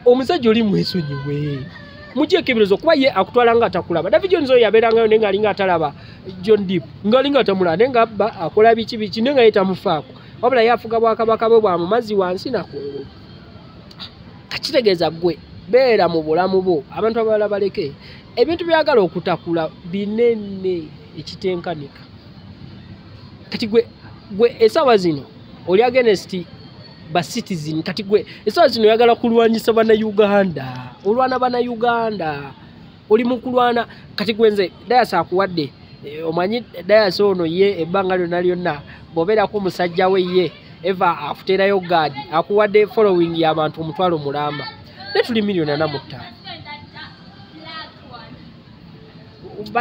omusajja oli mwesonyiwe mugyeko ebirozo kuba ye akutwala nga atakulaba David Jones oyo yabeerangayo naye ng'alinga atalaba John Depp ng'alinga atamulaba naye ng'abba akola biki naye nga ye tamufaako wabula ye afuga bwakabaka bwe bwa mu mazzi wansi nakungulu kakitegeeza gwe beera mu bulamu bwo abantu abalala baleke ebintu byagala okutakula binene ekitenkanika kati gwe esawa zino oli against ba citizen kati gwe esawa zino yagala kulwanyisa bana Uganda olwana bana Uganda oli mukulwana kati gwenze Dayasa akuwadde omanyi Dayasa ono ye ebbanga lyonna bobera ku musajja we ye eva afuterayo gadi akuwadde following y'abantu omutwalo mulamba ne tuli milioni 45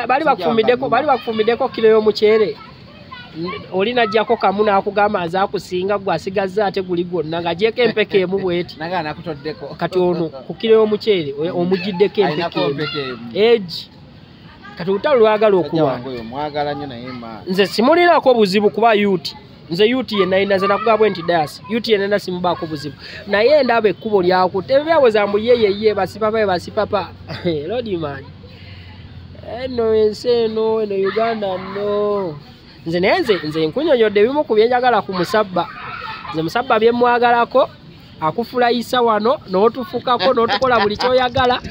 bali bakufumiddeko kilo y'omuceere oli najjako kamu n'akugamba azaakusinga gwe asigaza ate guli gwonna ng'agyeko empeke emu bweti kati ono ku kilo y'omuceere omugiddeko empeke egi kati olutalo lwagala okulwana nze simulinaako buzibu kuba yuti nze yuti yenna nze nakugamba nti Dayasa yuti yenna simubaako buzibu naye ndaba ekkubo lyakutte ebyaweza mbu yeyeye basipapa lodiman eno ensi eno Uganda no nze nkunyonyodde ebimu ku byenjagala ku Musabba nze Musabba byemwagalako akufulayisa wano n'otufukako n'otukola buli kyoyagala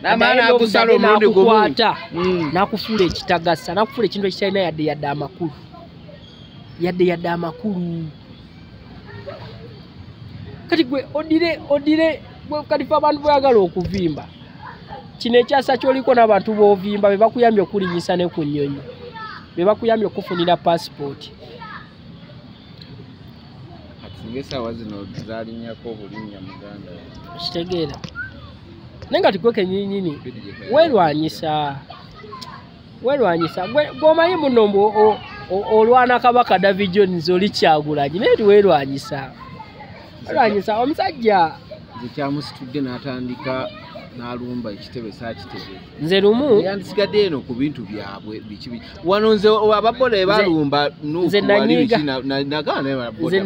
nakukwata nakufuula ekitagasa nakufuula ekintu ekitalina yadde amakulu kati gwe odire kati fe abantu boyagala okuvimba kino ekyasa kyoliko n'abantu b'ovimba be bakuyambye okulinyisa ne ku nnyonyi be bakuyambye okufunira passport ngesawa zino zalinyako obulinya Muganda kitegeera naye nga tikweke nyinyini weerwanyisa gwomanyi muno mbu olwana kabaka David Jones oli Kyagulanyi naye tiweerwanyisa omusajja zekyamusitudde n'atandika n'alumba ekitebe saakitebe nze lumu yandisigadde eno ku bintu byabwe biki wano nze ababola balumba nze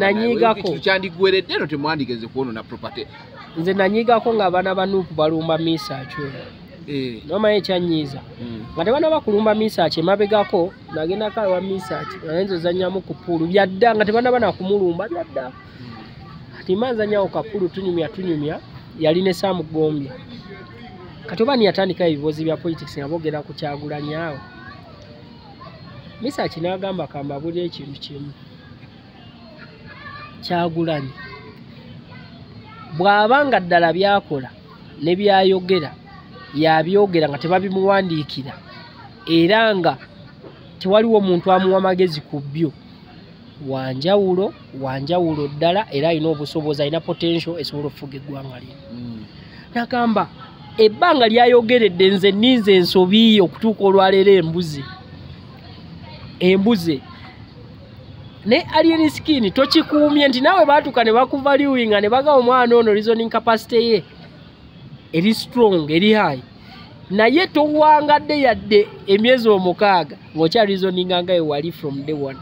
nanyiigako kyandigweredde eno temwandigeze kuonona property nze nanyiigako ng'abaana ba Nuupu balumba Misach nomanyi ekyanyiiza nga tebana bakulumba Misach emabegako nagendako ewa Misach nayenze ozannyamu ku puulu byadda nga tebana banakumulumba byadda kati manzannyawo kapulu tunyumya yali ne Sam Gombya kati oba niyatandika ebibuuzi bya politics nga boogera ku Kyagulanyi awo Misach n'agamba kambabulira ekintu kimu Kyagulanyi bw'abanga ddala byakola ne byayogera yabyogera nga tebabimuwandiikira era nga tewaliwo omuntu amuwa magezi ku byo wanjawulo ddala era alina obusobozi alina potential esobola okufuga eggwanga lino nagamba ebbanga lyayogeredde nze ninze ensobi okutuuka olwaleero embuze ne alien skin tokikuumye nti naawe baatuka ne bakuvaluinga ne baga omwana ono reasoning capacity ye eri strong eri high naye towangadde yadde emyezi 6 ng'okya reasoninga nga ewali from day one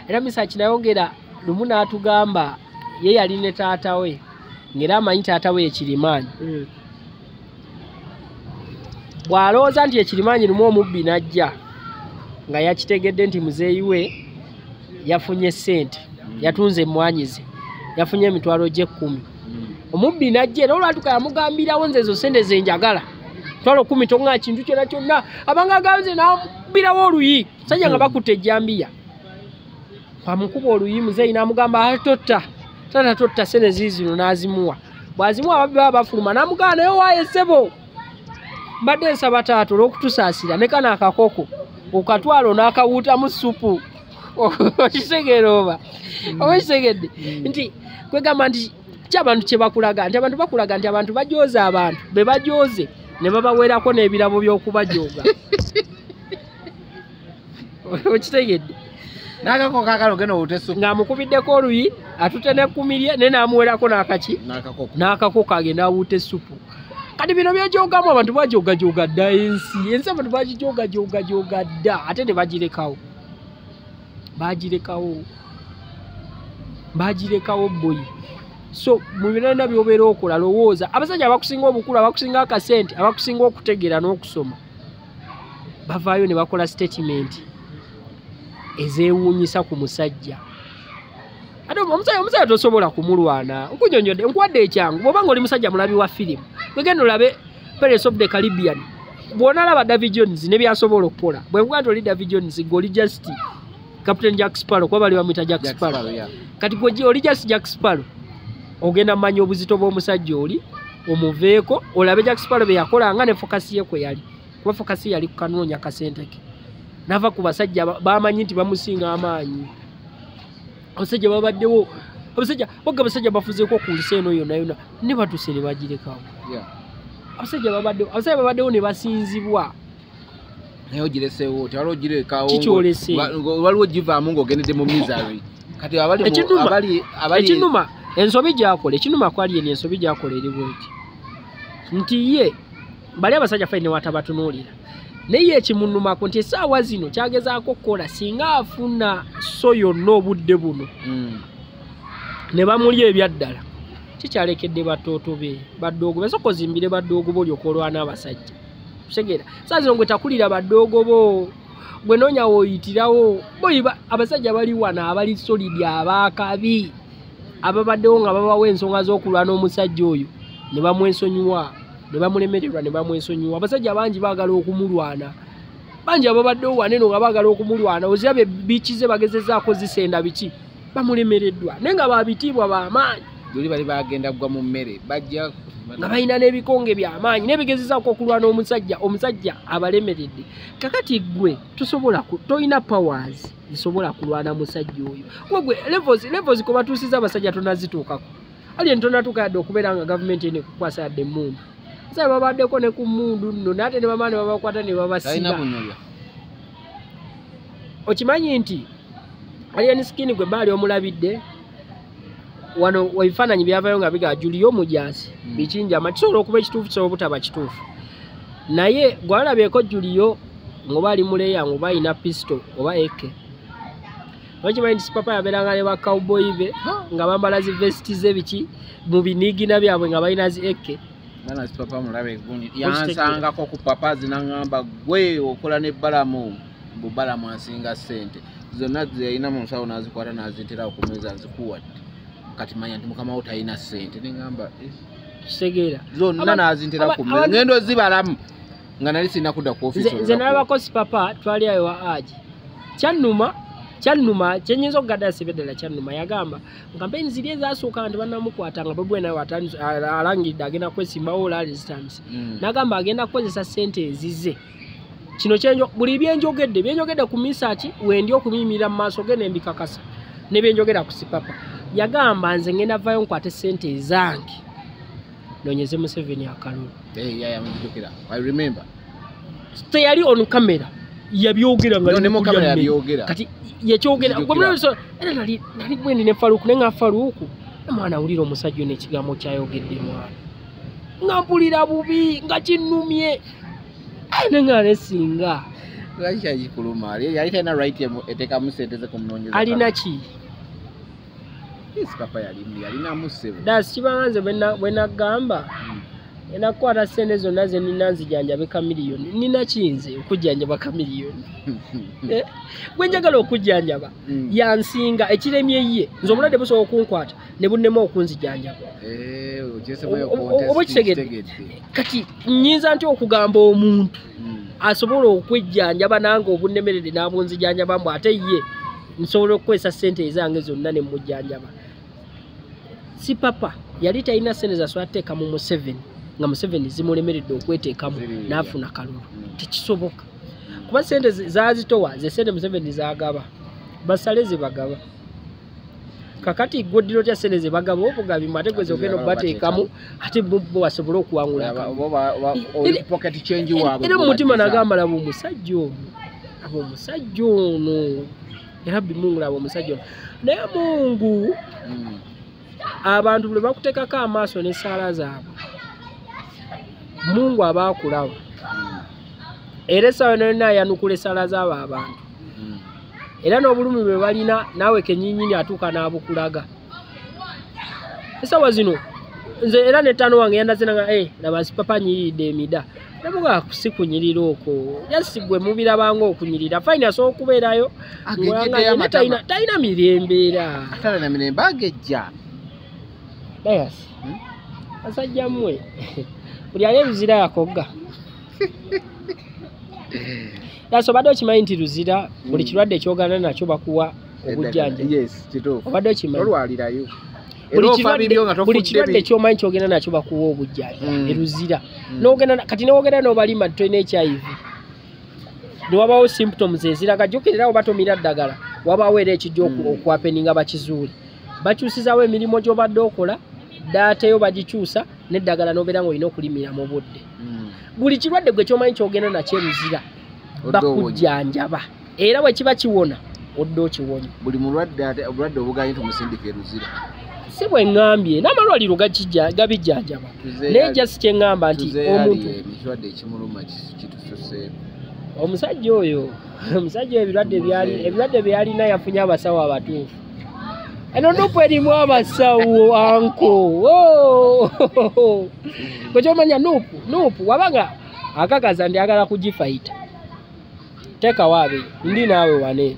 era Misach nayongera lumu n'atugamba ye yali ne taata we ng'era amanyi taata we Ekirimaanyi bw'alowooza nti Ekirimaanyi lumu omubbi najja nga yakitegedde nti muzeeyi we yafunye ssente yatunze emmwanyize yafunye emitwalo gye 10 omubbi najja era olwatuka yamugambirawo nze ezo ssente zenjagala mitwalo 10 tonga kintu kyonna abanga aganze n'amubbirawo oluyi sajja nga bakutte ejjambiya bamukuba oluyi muzeeyi n'amugamba totta ssente ziizino n'azimuwa bw'azimuwa ababbi baba bafuluma n'amugamba naye waayo ssebo mbadde nsaba taata olw'okutusaasira ne kana akakoko okatwalo n'akawuutamu supu okitegeera oba kitegedde nti kwegamba nti ky'abantu kye bakulaga nti abantu bakulaga nti abantu bajooza abantu be bajooze ne babaweerako n'ebirabo by'okubajooga okitegedde n'akakoko kakalo geno obutesu ng'amukubiddeko oluyi atute n'ekkumirye ne n'amuweerako n'akakoko agenda awuuta essupu kati bino byejoogamu abantu bajooga dda ensi abantu bagijooga dda ate ne bagirekawo boyi so mu binana by'obeera okola lowooza abasajja abakusinga obukulu abakusinga akasente abakusinga okutegeera n'okusoma bavaayo ne bakola statement ezeewuunyisa ku musajja ate omusajja tosobola kumulwana nkunyonyodde nkuwadde ekyangu bw'obanga oli musajja mulabi wa firimu wegenda olabe Pirates of the Caribbean bw'onalaba David Jones ne byasobola okukola bwe nkuga nti oli David Jones gwe oli just Captain Jack Sparrow kuba bali bamwita Jack Sparrow kati gwe oli just Jack Sparrow ogenda manya obuzito bw'omusajja oli omuveeko olabe Jack Sparrow bye yakolanga ne fokasi ye kwe yali kuba fokasi yali kukanoonya kasente ke nava ku basajja bamanyi nti bamusinga amaanyi abasajja babaddewo abasajja bafuzeeko ku nsi eno yonna ne batuse ne bagirekawo abasajja babaddewo ne basinzibwa naye ogireseewo ti waliwo ogirekawo kikyolese waliwo givaamu ng'ogendedde mu misery kati ekinuma ensobi gyakola ekinuma kwali eno ensobi gyakola eri bweti nti ye bali abasajja ffe ne watabatunuulira naye ekimunumako nti essaawa zino kyagezaako kukola singa afuna so yonna obudde buno ne bamulya ebyaddala kikyalekedde batooto be baddoogo be soka ozimbire baddoogo bo olyoka olwana abasajja kutegeera saa zino gwe takulira baddoogo bo gwe noonya wooyitirawo boyiba abasajja bali wano abali solidi abaakabi ababaddewo nga babawo ensonga z'okulwana omusajja oyo ne bamwensonyiwa ne bamulemererwa ne bamwensonyiwa abasajja bangi baagala okumulwana bangi ababaddewo waneno nga baagala okumulwana ozirabye bikize bagezezaako zisenda biki bamulemereddwa naye nga babitiibwa bamaanyi duli bali bagenda kugwa mu mmere bajja nga balina n'ebikonge byamaanyi nebigezezaako okulwana omusajja abalemeredde kakati gwe tolina powers zisobola kulwana musajja oyo gwe levels kwe batuusiza abasajja tonazituukako ali ntonatuuka yadde okubeera nga gavumenti ene kukwasa yadde emmundu sasa babaddeko ne ku mmundu nno naate ne bamaani babakwata ne babasiba okimanyi nti alien skin gwe baali omulabidde wano ebifaananyi byavayo nga biga Julio Mujaasi bikinjama kisobola okuba ekituufu kisobola obutaba kituufu naye gwalabyeko Julio ngoba ali muleya ngoba alina pistol oba eke okimanyi nti papa yabeeranga ne ba cowboy be nga bambala zi vesti ze biki mu binigina byabwe nga balina zi eke nana papa mulabe gundi yansangako ku papa zinangamba gwe okola ne balamu bubalamu asinga sente zonna zirina mu nsawo nazikwata nazitera okumeza nzikuwadde kati manya nti mukama wo talina sente nengamba kisegeera zonna nazintera kumeza ngendo zibalamu nga nali sina kudda ku office nze nalabako si papa twali ayo wa aji kyannuma kyenyinza okugadda sibeddala kyannuma yagamba kampeni ziri ezasooka nti bannamukwatanga bwe nawe alangiridde agenda kwesimbawo ola resistance nagamba agenda kukozesa sente ezize kino buli byenjogedde ku misaaki wendi okumiyimirira mu maaso ge nembikakasa ne byenjogera ku sipapa yagamba nze ngenda vayo nkwate sente ezange nonyeze Museveni akalulu teyali on camera yabyogera nga kati yekyogera era nali gwendi ne Faruku ne nga Faruku mwana awulira omusajja n'ekigambo kyayogedde mwana nga mpulira bubi nga kinnumye nenga nesinga lwaki kikuluma yali talina right etekamu sente ze kumunoonyeza alina ki papa yalinamu ssebo das kibanze bwe nagamba enakwata sente zonna ze nina nzijanjabe kamiliyoni nina kiyinze okujjanjaba kamiliyoni gwe njagala okujjanjaba yansinga ekiremye ye nze omulwadde busobola okunkwata ne bunnema okunzijanjaba oba kitegedde kati nyinza nti okugamba omuntu asobola okwejjanjaba nange obunnemerere n'abunzijanjaba mbu ate ye nsobola okukozesa sente ezange zonna ne mujjanjaba si papa yali talina sente zasobola teeka mu Museveni nga Museveni zimulemeredde okweteekamu n'afuna kalulu tekisoboka kuba sente zazitowa ze sente Museveni zagaba basale zebagaba kakati goddiro tya sente zebagaba obugabi ate gweze ogenda okubateekamu ate bo basobole okuwangula era mu mutima nagamba laba omusajja ono era Mungu laba omusajja ono naye Mungu abantu bwe bakuteekako amaaso n'essaala zaabwe Mungu abaakulaba era essaawa yonna ayanukula essaala z'abo abantu era n'obulumi bwe balina naawe kenyinyini atuuka n'abukulaga essaawa zino nze era n'ettaano wange yandazenanga laba papa nyiridde emida namuga sikunyirira okwo yasigwe mubirabanga okunyirira fine asobola okubeerayo talina mirembeera atalina mirembe agejja dayas asajja mmwe buli ali luzira yakogga yasobadde okimanyi nti luzira buli kirwadde ekyogana nakyo bakuwa obujjanja yes kituufu obadde okimanyi olwalirayo buli kirwadde ky'omanyi kyogenda nakyo bakuwa obujjanjabi eruzira kati newogenda n'obalima tolina HIV newabawo symptoms eziraga jjukirirawo batomira ddagala wabaawo era ekijja okwapeninga bakizuule bakyusizaawo emirimu gy'obadde okola daateyo bagikyusa n'eddagala n'obeera ng'olina okulimira mu budde buli kirwadde gwe ky'omanyi kyogenda nakyo eruzira bakujjanjaba era bwe kiba kiwona odde okiwonya buli mulwadde ate obulwadde obugaanyi tumusindika eruzira si bwe ŋŋambye n'amalwaliro gabijjanjaba naye jasi kye ŋŋamba nti omuntu ekirwadde ekimuluma kitususeeko omusajja oyo ebirwadde bye yalina yafunye abasawo abatuufu eno nupu erimu abasawo anko gwe kyomanya nupu wabanga akakaza ndi agala kugifayita teekawo abiri ndi naawe wane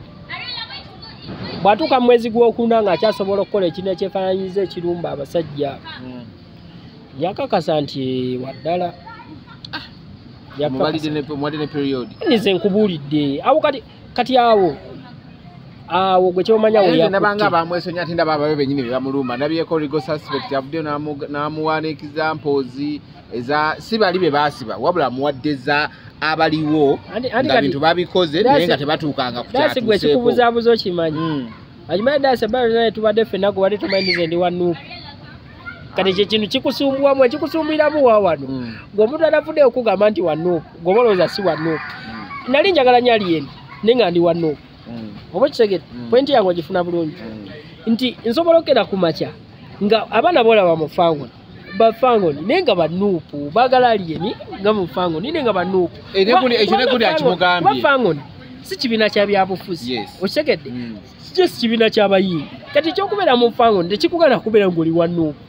bw'atuuka mu mwezi gw'okuna ng'akyasobola okukola ekintu ekyefaananyiza ekirumba abasajja yakakasa nti waddala nize nkubuulidde awo kati awo gwe kyomanya nabanga bamwesonya ate ndaba ababe bennyini be bamulumba ndabyeko legal suspect yavuddeyo n'amuwaana examples si bali be baasiba wabula amuwaddeza abaliwo nga bintu babikoze naye nga tebatuukanga gwe kikubuzaabuza okimanyi agimanyi dasi bale tubadde ffenna gwe wadde tumanyize ndi wa nuupu kati ekyo kintu kikusumbuwamu ekikusumbiramu wa wano ng'omuntu anavuddeyo okugamba nti wa nuupu ng'obalowooza si wa nuupu nali njagala nyali eni naye nga ndi wa nuupu oba kitegedde pointi yange ogifuna bulungi nti nsobola okera ku makya nga abaana boolaba mufangoni bafangoni naye nga banuupu baagala alieni nga mufangoni naye nga banuupu ekyo nekuli akimugambye bafangoni si kibiina kya byabufuzi okitegedde si kibiina ky'abayimbi kati ekyokubeera mu fangoni tekikugana kubeera ng'oli wa nuupu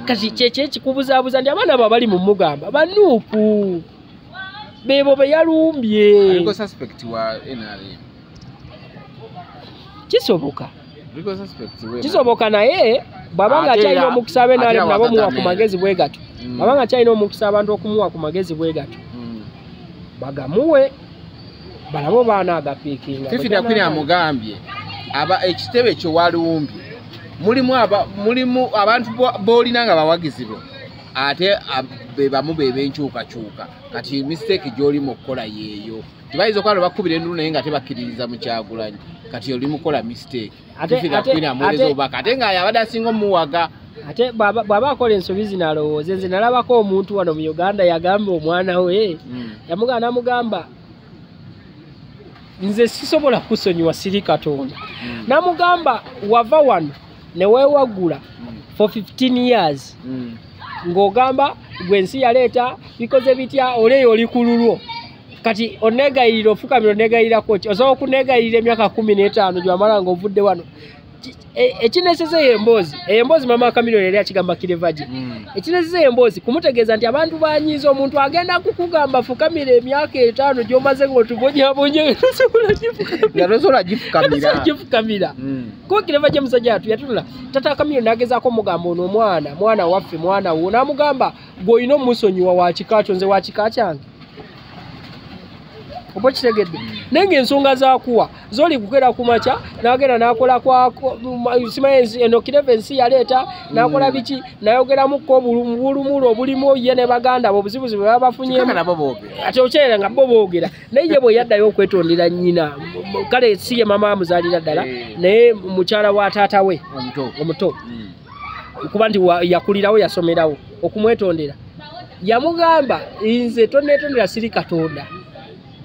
kati kyekyo ekikubuzaabuza nti abaana abo abali mu mugamba banuupu beebo be yalumbye kisoboka naye bwabanga akyalina omukisa abenaalemu nabo muwa ku magezi bwe gato abanga akyalina omukisa abantu okumuwa ku magezi bwe gato bagamuwe balabo baana agapiikinga Fifi amugambye ekitebe kyo walumbye mulimu abantu boolina nga bawagizi bo ate bebamu bebenkyukakyuka kati mistake gy'olimu okukola yeeyo tebayinza okuba bakubira endulu naye nga tebakkiririza mu Kyagulanyi kati oli mukola mistake obaka ate nga yabadde asinga omuwaga ate bw'aba akola ensobi zino alowooze nze nalabako omuntu wano mu Uganda yagamba omwana we namugamba nze sisobola kusonyiwa siri Katonda namugamba wava wano ne weewagula for 15 years ng'ogamba gwe ensi yaleeta bikoze bitya oleeyo oli ku lulwo kati onegayirira ofukamira onegayirira koki osobola okunegayirira emyaka 15 gy'amala ng'ovudde wano ekineseza emboozi mama Kamiliyoni yali akigamba Kirevaje ekineseza emboozi kumutegeeza nti abantu banyiiza omuntu agenda kukugamba fukamira emyaka 5 gy'omaze ng'otubonyabonye tosobola gifukamira kuba Kirevaje musajja yatunula tata Kamiliyoni n'agezaako omugamba ono mwana waffe mwana wo n'amugamba gw'olina omusonyiwa wa kika kyo nze wa kika kyange oba kitegedde naye ng'ensonga zaakuwa zoli kukera ku makya n'agenda n'akola eno Kireva ensi yaleeta n'akola biki n'ayogeramukko bulumulo obulimu ye ne baganda abo obuzibuzi bwe baba bafunyemu ate okyerera nga bo boogera naye ye bwe yaddayo okwetondera nnyina kale si ye mama amuzaalira ddala naye mukyala wa taata we omuto kuba nti yakulirawo yasomerawo okumwetondera yamugamba nze tonneetondera siri Katonda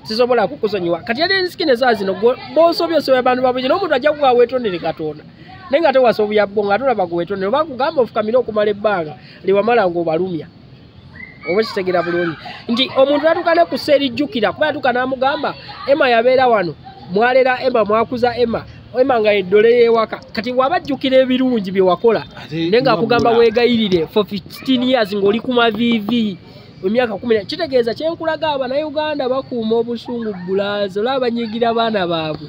sisobola kukusonyiwa kati yali ensikine zazino bosobye abantu babiri n'omuntu ajja kuba weetondere Katonda naye nga tewasobya bo nga tolaba kuwetondere oba kugamba ofukamire okumala ebbanga liwamala ng'obalumya oba kitegera bulungi nti omuntu atuuka ne ku seerijjukira kuba yatuuka n'amugamba Emma yabeera wano mwalera Emma mwakuza Emma nga eddole yeewaka kati wabajjukira ebirungi bye wakola naye ng'akugamba weegayirire for 15 years ng'oli ku maviivi emyaka 10 kitegeeza kyenkulaga Abannayuganda bakuuma obusungu bulaazo olw'abanyigira abaana baabwe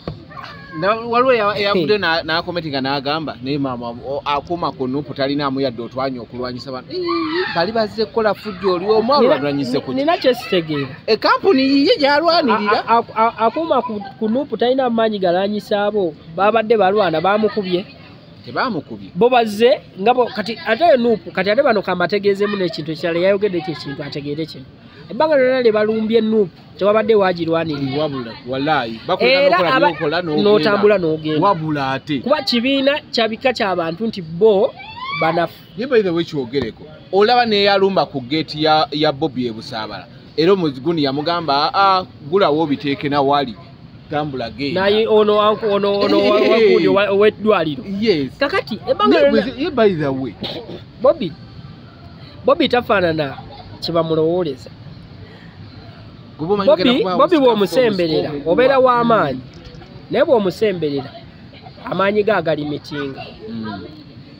waliwo eyavudde n'akometinga n'agamba naye maama akuuma ku nuupu talinaamu yadde otwanya okulwanyisa bantu bali bazze kukola fujjo oli omu alwanyise ku nina kyesitegeera ekampuni yiye gyalwanirira akuuma ku nuupu talina maanyi galwanyisa abo babadde balwana bamukubye tebamukubye bo bazze ngabo kati ate Nuupu kati ate bano kambategeezemu n'ekintu ekirala yayogedde ekintu ategeere kino ebbanga lyonna lye balumbye Nuupu tewabadde waagirwanirira wabula walayi bakolera n'okola n'otambula n'ogenda wabula ate kuba kibiina kya bika ky'abantu nti bo banafu ye by the way kyogereko olaba neeyalumba ku geeti ya Bobby ebusaabala era omuziguni yamugamba gulawo obiteeke na wali tambula genda naye ono wagundi ow'eddwaliro yes kakati ebbanga ye by the way Bobby tafaanana kye bamulowooleza Bobby bw'omusemberera obeera w'amaanyi naye bw'omusemberera amaanyi ge agalimitinga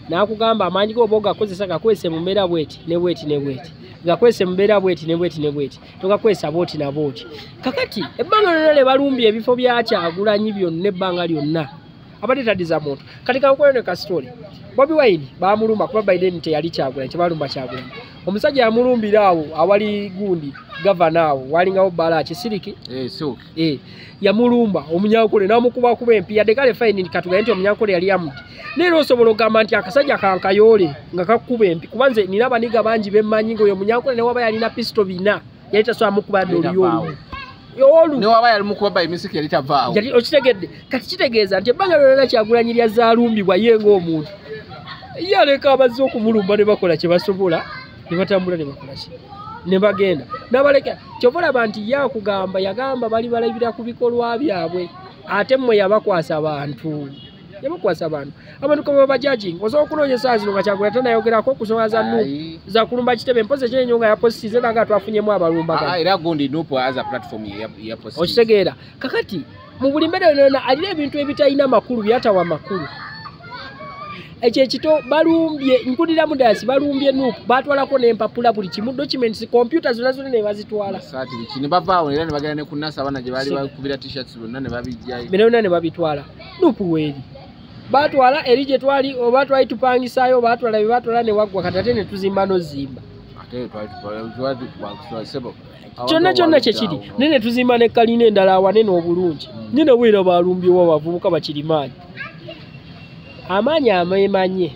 n'akugamba amaanyi ge oba ogakozesa gakwese mu mbeera bweti ne bweti ne bweti gakwese mu mbeera bweti ne bweti ne bweti togakwesa booti na booti kakati ebbanga lyonna lye balumbye ebifo bya Kyagulanyi byonna ebbanga lyonna abadde taddiza muntu kati kankolere kasitole Bobi Wine baamulumba kuba Biden teyali Kyagulanyi tebalumba Kyagulanyi omusajja yamulumbira awo awali gundi gavana awo walingawo Bala Kisiriki yamulumba omunyankole n'amukubakuba empi yadde kale fine katugaye nti omunyankole yali yamuti neera osobola ogamba nti akasajja kankayoole nga kakuba empi kuba nze nina abaniga bangi bemmanyi ng'oyo omunyankole newaba yalina pisito 4 yali tasobola mukuba doli newaba yali mukuba bayimisiki yali tavaawo okitegedde kati kitegeeza nti ebbanga lyonna Kyagulanyi lyazaalumbibwa ye ng'omuntu ye aleka abazze okumulumba ne bakola kye basobola ne batambula ne bakola ki ne bagenda n'abaleka kyova olaba nti ye akugamba yagamba bali balabira ku bikolwa byabwe ate mmwe yabakwasa abantu abantu kama bajajing osobola okunoonya saa zino nga Kyagulanyi tanayogerako kusonga za Nuupu za kulumba kitebe mpozi ekyenyo nga yapositize nanga twafunyemu abalumbaga era gundi Nuupu as a platform yapositize okitegeera kakati mu buli mbeera yonna alina ebintu ebitalina makulu byatawa makulu ekyo ekito balumbye nkudira mudasi balumbye Nuupu batwalako n'empapula buli kimu documents computer zonna zonna ne bazitwala saati kini bavaawo era ne bagenda ne ku NASA abana gye baali bakubira t-shirts bonna ne babijjayo byonna ne babitwala Nuupu weeri batwala eri gye twali oba twali tupangisaayo batwala bye batwala ne waggwa kati ate ne tuzimba n'ozimba kyonna kyekiri nene tuzimba ne kalina endala awanene obulungi nyine bwera balumbyewo abavubuka bakirimaanyi amaanyi ameemanyi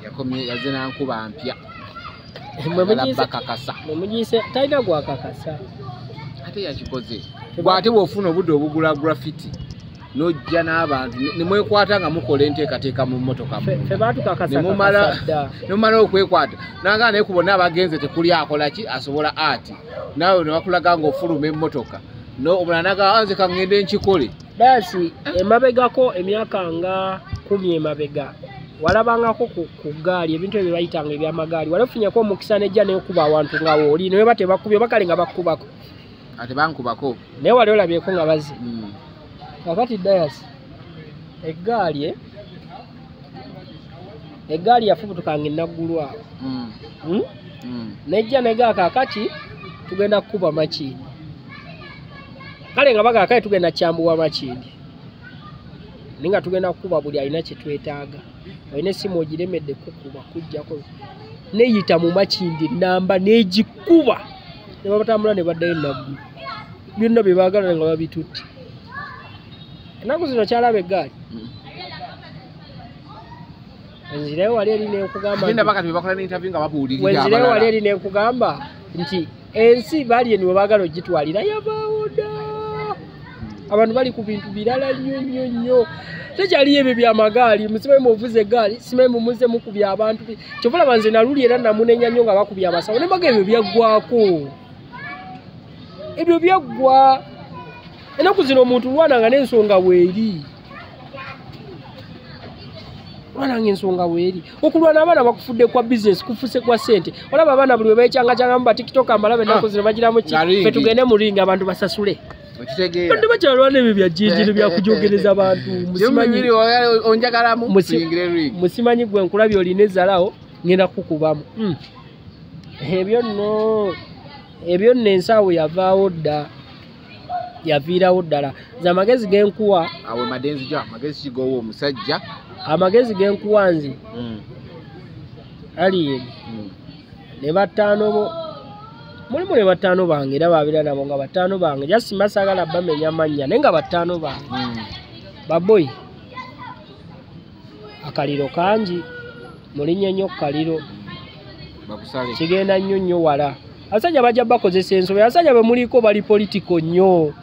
yakomye yazze nankuba mpya mwemugiise talina gwakakasa ate yakikoze bw'ate bw'ofuna obudde obugula graffiti n'ojja n'abantu ne mwekwata nga mukola enteekateeka mu mmotoka nemumala okwekwata nanga naye ku bonna abagenze tekuli akola ki asobola ati naawe ne bakulaga ng'ofuluma emmotoka omulala naga nze kangende nkikole dasi emabegako emyaka nga 10 emabega walabangako ku gaali ebintu ebyo bayitanga ebyamagaali walafunyako omukisa nejja neekuba awantu nga wooli naye batebakubye bakale nga bakubako ate bankubako naye wali olabyeko nga bazi kakati dayasi eggaali yafubutukanga enaggulu awo nejja nega kakati tugenda kukuba makindi kale nga bagakale tugenda kyambuwa makindi ninga tugenda kukuba buli alina kye twetaaga olina essimu ogiremedde kukuba kujjako neyita mu makindi namba negikuba ne babatambula ne baddayo naggulu byonna bye baagala nga babitutte ennaku zino kyalaba eggaali wenzireyo wali eri nekugamba nti ensi bali eni webaagala ogitwalira yabaawo dda abantu bali ku bintu birala nnyo tekyaliyo ebyo byamagaali musibe muvuze eggaali simaye mumuze mukubya abantu kyovulaba nze naluli era namunenya nnyo nga bakubya abasawo nembaga ebyo byaggwako ebyo byaggwa ennaku zino omuntu lwananga n'ensonga weeri okulwana abaana bakufudde kwa business kufuse kwa sente olaba abaana buli webekyanga mu batiktok amalabe ennaku zino bagiramu ki fe tugende mu ringa abantu basasule badde bakyalwana ebyo byajinjiro byakujogereza abantu musimanyi gwe nkulabye olina ezalawo ngenda kukubamu ebyo nno ensaawo yavaawo dda yaviirawo ddala za magezi genkuwa awe madenzi ja magezi kigowo omusajja amagezi genkuwa nzi ali ne bataano bo mulimu ne bataano bange era babeera nabo nga bataano bange just masagala bamenya amannya naye nga bataano bange baboyi akaliro kangi mulinnya nnyo kaliro kigenda nnyo wala abasajja bajja bakozesa ensobi abasajja bwe muliko bali politiko nnyo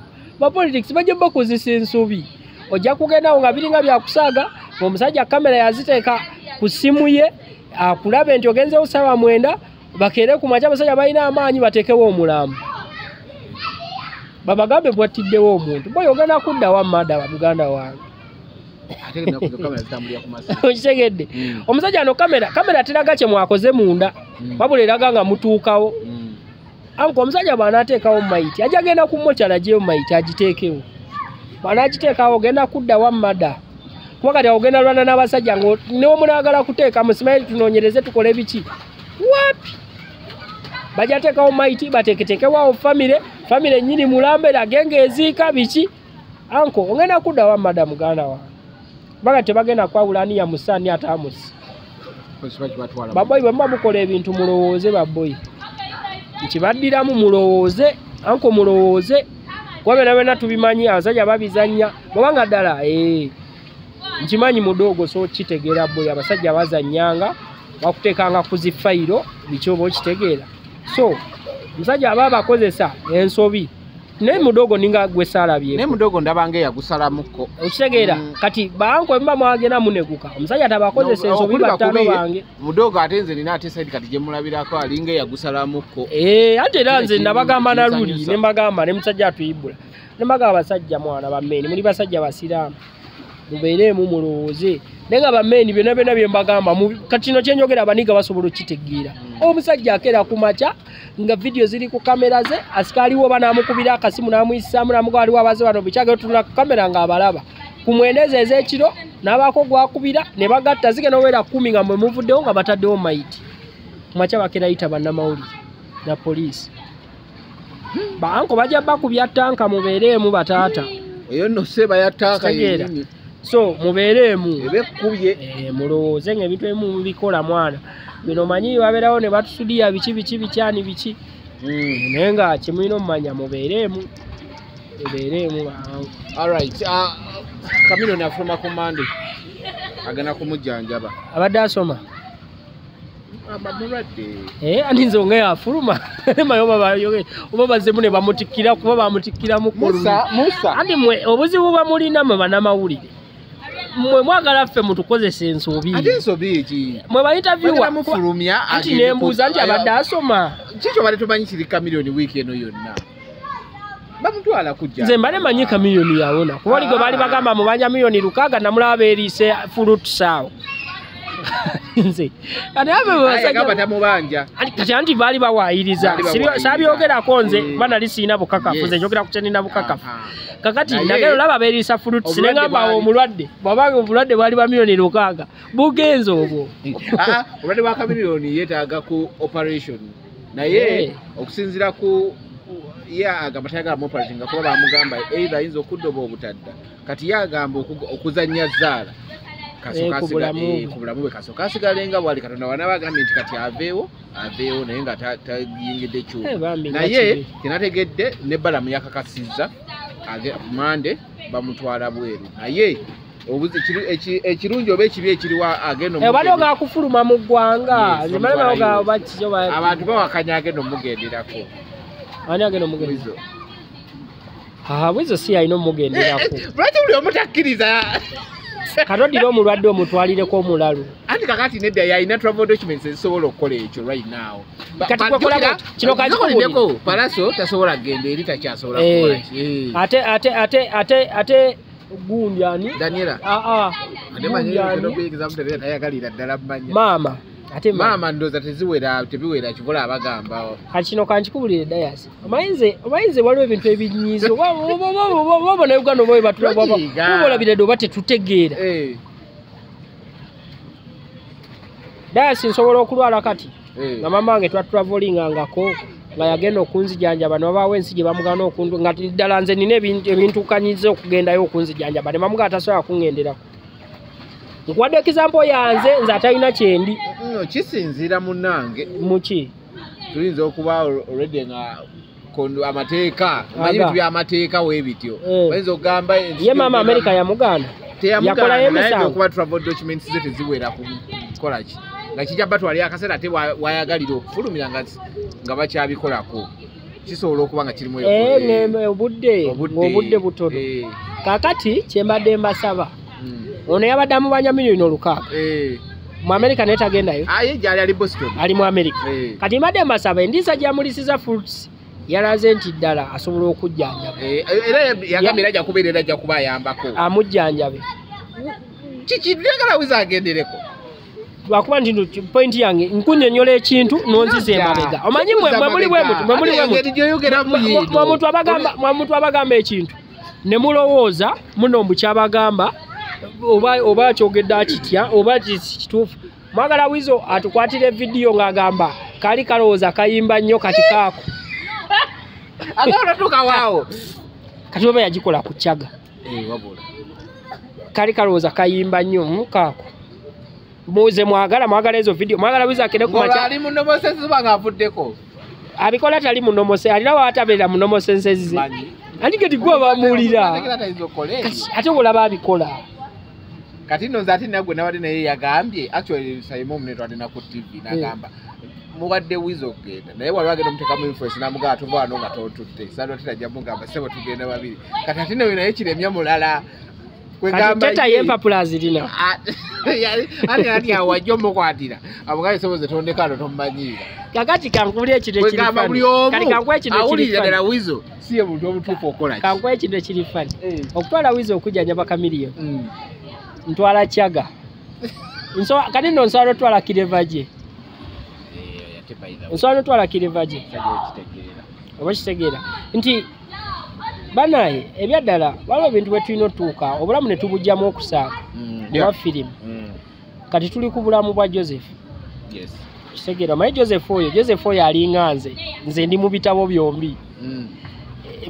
bapolitics bajja bakozesa ensobi ojja kugendawo nga biringa byakusaaga omusajja kamera yaziteeka ku simu ye akulabe nti ogenzewo ssaawa 9 bakeere ku makya abasajja balina amaanyi bateekewo omulamu babagambe bwattiddewo omuntu boyo ogenda kuddawa mada muganda wange okitegedde omusajja ano kamera teraga kye mwakoze munda wabula eraga nga mutuukawo anko omusajja bw'anaateekawo maiti ajja genda ku mokyala gyeyo maiti agiteekewo bw'anaagiteekawo ogenda kuddawa mada kuba kati ogenda lwana n'abasajja newo munaagala kuteeka musimaili tunoonyereze tukole biki wapi bajja teekawo maiti bateeketeekewawo famire nnyini mulambe lage ng'eziika biki anko ogenda kuddawa mada muganda wange baga tebagenda kwawula ani ya musani atamusi baboyi bwe muba mukola ebintu mulowooze baboyi nkibaddiramu mulowooze anko mulowooze kuba bena tubimanyi abasajja babizannya bwobanga ddala nkimanyi mudogo so kitegeera boyi abasajja bazannyanga bakuteekanga ku zifayiro biki oba okitegeera so musajja aba bakozesa ensobi naye mudogo ninga gwe salabye naye mudogo ndabanga yagusalamuko okitegeera kati banko emba mwagena muneguka omusajja tabakozesa ensobi batano bange mudogo atenze nina ate side kati gye mulabirako alinga yagusalamuko ate era nze nabagamba na luli ne mbagamba ne musajja atuyibula ne mbagamba basajja mwana bameni muli basajja basiraamu mubeeremu mulowooze naye nga bameni byonna bye mbagamba kati no kyenjogera abaniga basobola okitegeera omusajja akeera ku makya nga video ziri ku kamera ze asikaliwo banamukubira akasimu namuyisaamu namuga waliwo abaze bano bikyage tunula ku kamera nga abalaba ku mwendeze ez'ekiro n'abaako gwakubira ne bagatta zigenda obeera 10 nga mwe muvuddewo nga bataddewo maiti ku makya bakeera yita bannamawulire na poliisi banko bajja bakubya ttanka mubeeremu bataata eyo nno seba ya ttanka yennyini so mubeeremu ebekubye mulowooze ng'ebintu ebimu mubikola mwana bino manyi babeerawo ne batusudiya biki bikyani biki naye nga kimulina omumanya mubeeremu alright Kamino nafuluma ku Monday agana kumujjanjaba abadde asoma abamulwadde aninze onge afuluma oba bazemu ne bamutikkira kuba bamutikkiramu Musa andi mwe obuzibu bamulina mwe bannamawulire mwe mwagala ffe mutukozesa ensobi ate ensobi eki mwe bayintaviwa mufulumya ati nembuuza nti abadde asoma kikyo bale tumanyi kiri Kamiliyoni wiiki eno yonna bamutwala kujja nze mbale manyi Kamiliyoni yawona kuba oli gwe baali bagamba mu banja miliyoni 600 namulaba beeriise fruit saawo nze ate abasajja tamubanja kati anti baali bawaayiriza saabyogerako nze banali siina bukakafu nze njogera ku kyenina bukakafu kakati nagero laba beeriisa fruits ne ngamba omulwadde bwabanga omulwadde baali ba miliyoni 600 bugenze obwo obulwadde bwa Kamiliyoni yeetaaga ku operation naye okusinziira ku agamba tayagala operating kuba bamugamba either ayinza okuddoba obutadda kati yagamba okuzannya zzaala kubulamu bwe kasooka asigalenga bwali Katonda wanabagambye nti kati aveewo naye nga tayingidde kyuma naye kyenategedde nebbalamu yakakasizza Mande bamutwala bweru naye ekirungi oba ekibi ekiriwa agenda baloga kufuluma mu ggwanga abantu bawakanya agenda omugenderako ani agenda omugenderako bwizo si alina omugenderako lwaki buli omutakkiriza katodira omulwadde omutwalireko omulalu anti kakati nedda yalina travel documents ezisobola okukola ekyo right now kati kino kakikubuleko palaso tasobola kgenda eri takyasobola kukola ate gundi ani Daniela maama ate maama ndoza tebiwera kivola abagamba kati kino kankikubulire Dayasi omayinze waliwo ebintu ebinyiizo wabona Uganda oba webatulabirade oba tetutegeera Dayasi nsobola okulwala kati nga mama wange twatulavolingangako nga yagenda okunzijanjaba nabaawo ensi gye bamugana okundu nga ddala nze nina ebintukanyiza okugendayo okunzijanjaba ne bamugana tasobola kungenderako nkuwadde ekizampo yanze nze atalina kyendi kisinziira munnange muki tulinza okuba already nga kondo amateeka manyi bitu by'amateeka webityo bayinza okugamba ye mama America yamuganda yakola emisango okuba travel documents ze teziwera kukola ki nga kijja batwali akaseera ate wayagalira okufulumira nga bakyabikolako kisobola okuba nga kirimu obudde butono kakati kyembadde mbasaba ono yabadde amubanja miliyoni 6 mu America netagendayo gyali ali Boston ali mu America kati mbadde mbasaba endiisa gyamulisiza fruits yalaze nti ddala asobola okujjanjaba era yagambira ajja kubeerera ajja kuba ayambako amujjanjabe kiki njagala wiza agendereko lwakuba nti point yange nkunyonyola ekintu nonziza emabega omanyi mwemuntu abagamba ekintu ne mulowooza muno mukyabagamba oba kyogedde akitya oba kituufu mwagala wizo atukwatira vidiyo ng'agamba kali kalowooza kayimba nnyo kati kaako agatuukawaawo kati oba yagikola ku kyaga kali kalowooza kayimba nnyo kaako muze mwagala ezo video mwagala wizo akene ku macha ali munomose zibanga avuddeko abikola tali munomose alina watabeera munomose nsezi andike tigwa bamulira ate olaba abikola kati nno nzati nagwe nabadde naye yagambye actually Simon Mneto adina ku TV nagamba mubadde wizo kugenda naye wali wagenda omutekamu influence namugamba tuva wano nga totutte sado titajja mugamba sebo tugenda babiri kati ate nawe naye kiremya mulala kwegamba teta yempa plazirina ati awajja omukwatira amugaye sebo zetondekano tomumanyira kakati kankubuli ekiro ekirifani kati kankwe ekiro ekirifani wizo siye muntu omutuufu okola kankwe ekiro ekirifani okutwala wizo okujjanja bakamiliyo ntwala kyaga kati nno nsobola otwala kirevaje nsobola otwala kirevaje oba kitegeera nti banaye ebyaddala waliwo ebintu bwe tulina otuuka obulamu ne tubujjamu okusaaka oba firimu kati tuli ku bulamu bwa Joseph kitegeera omanyi Joseph oyo alinga nze ndi mu bitabo byombi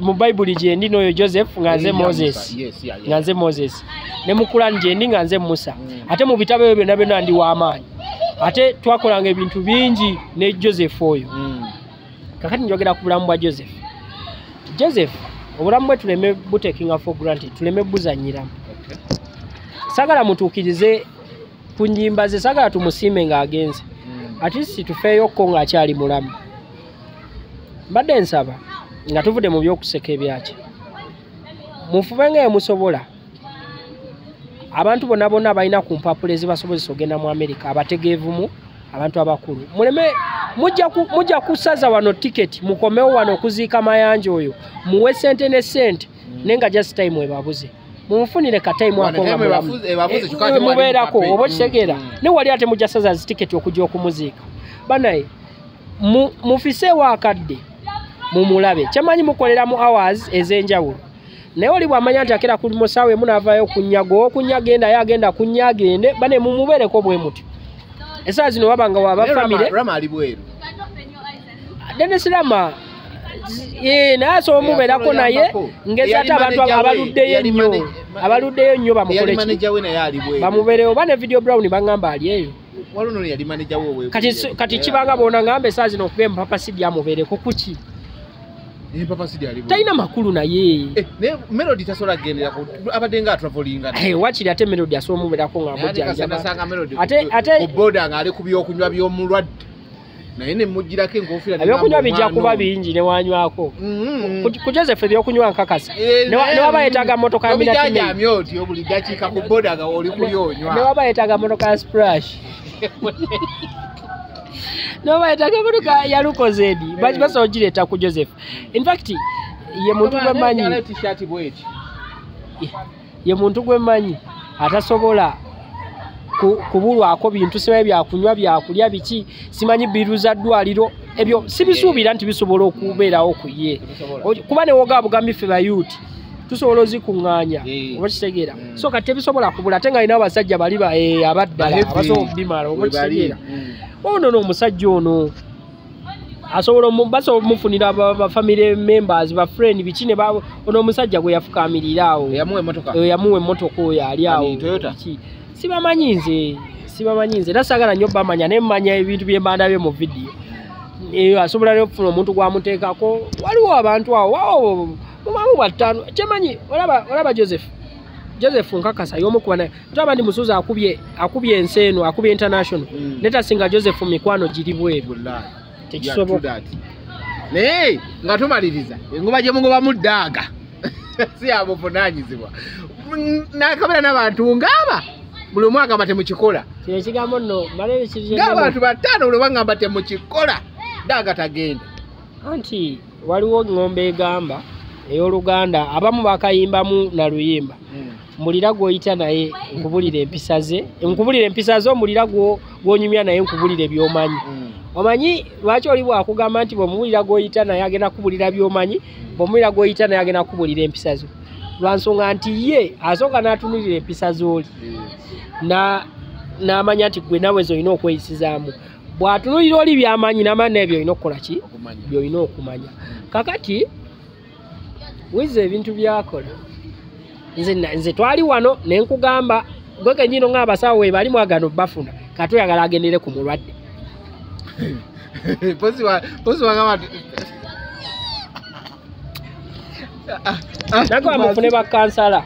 mu Bible gye ndi n'oyo Joseph nga nze Moses ne mu Quran gye ndi nga nze Musa ate mu bitabo ebyo byonna byonna ndi w'amaanyi ate twakolanga ebintu bingi ne Joseph oyo kakati njogera ku bulamu bwa Joseph obulamu bwe tuleme butekinga for granted tuleme buzanyiramu sagala mutuukirize ku nnyimba ze sagala tumusiime ng'agenze ate si tufeeyokko ng'akyali mulamu mbadde nsaba nga tuvudde mu by'okuseka ebyaki mufube nga emusobola abantu bonna balina ku mpapula ezibasobozesa ogenda mu America abategeevumu abantu abakulu muleme mujja kusaza wano tiketi mukomewo wano okuziika mayanja oyo muwe sente ne sente nenga just time ebabuze mumufunire ka time ako nga mulamu mubeerako oba kitegeera ne wali ate mujja saza tiketi okujja okumuziika banaye mufiseewo akadde mumulabe kyamanyi mukolera mu hours ez'enjawulo naye oli bw'amanya nti akera ku musaawe munaavaayo okunyaga enda yagenda kunyagende bane mumubeereko bwe muti essaawa zino wabanga waba famire Rama ali bweru Dennis Rama naye asobola mubeerako naye ngeza ate abantu abaluddeyo nnyo bamukole bamubeerewo bane video brown bangamba ali eyo kati kibanga bona ngamba essaawa zino okuba empapa sidi amubeereko kuki talina makulu naye Melody tasobola kugendera abadde nga travelinga wakiri ate Melody asobola mubeerako nga ate boda nga ali ku byokunywa by'omulwadde naye ne mujjirako enkofiira ebyokunywa bijja kuba bingi ne wanywako ku Joseph ebyokunywa nkakasa ne waba yeetaaga motoka ya minati oti buli dakiika ku boda nga oli kulyonywa ne waba yeetaaga motoka ya Splash no bayitaga motoka ya Lukozedi basobola ogireeta ku Joseph in fact ye muntu gwemanyi atasobola kubulwako bintu sibaye byakunywa byakulya biki simanyi biruza ddwaliro ebyo sibisuubira nti bisobola okubeerawo ku ye kuba ne woga bugambi ffe bayuti tusobola ozikuŋŋaanya oba kitegeera so kati tebisobola kubula ate nga alina abasajja bali abaddala abasobola okubimala oba kitegeera ono n'omusajja ono basobola mufunira bafamily members bafriend biki ne ono omusajja gwe yafukaamirira awo yamuwa emmotoka oyo ali awo sibamanyi nze era saagala nnyo bamanya ne mmanya ebintu bye mbandabye mu vidiyo asobola n'okufuna omuntu gwamuteekako. Waliwo abantu awo mumamu bw'ataano kyemanyi olaba Joseph Nkakasa y'omu ku bana tulaba ndi Musuuza akubye ensi eno akubye international netasinga Joseph mikwano giri bweru tekisoboka naye nga tumaliriza engoba gye mugoba muddaaga si yabuvunaanyizibwa nakabera n'abantu ng'aba buli omwe agamba temukikola kino ekigambo nno malere ng'abantu bataano buli bagamba temukikola daaga tagenda anti waliwo ng'ombe egamba ey'Oluganda abamu bakayimbamu na luyimba mulira gw'oyita naye nkubulira empisa ze omulira gw'onyumya naye nkubulira by'omanyi omanyi lwaki oli bwakugamba nti bw'omulira gw'oyita naye agenda kubulira by'omanyi bw'omulira gw'oyita naye agenda kubulira empisa zo lwansonga nti ye asooka n'atunulira empisa z'oli n'amanya nti gwe nawe z'olina okweyisizaamu bw'atunulira oli by'amanyi n'amanyi naye by'olina okukola ki by'olina okumanya kakati wize ebintu byakola nze twali wano ne nkugamba gwe kenyino ng'abasawo we bali mwagano bafuna kati oyagala agendere ku mulwadde posi wagamba nako amufune bakansala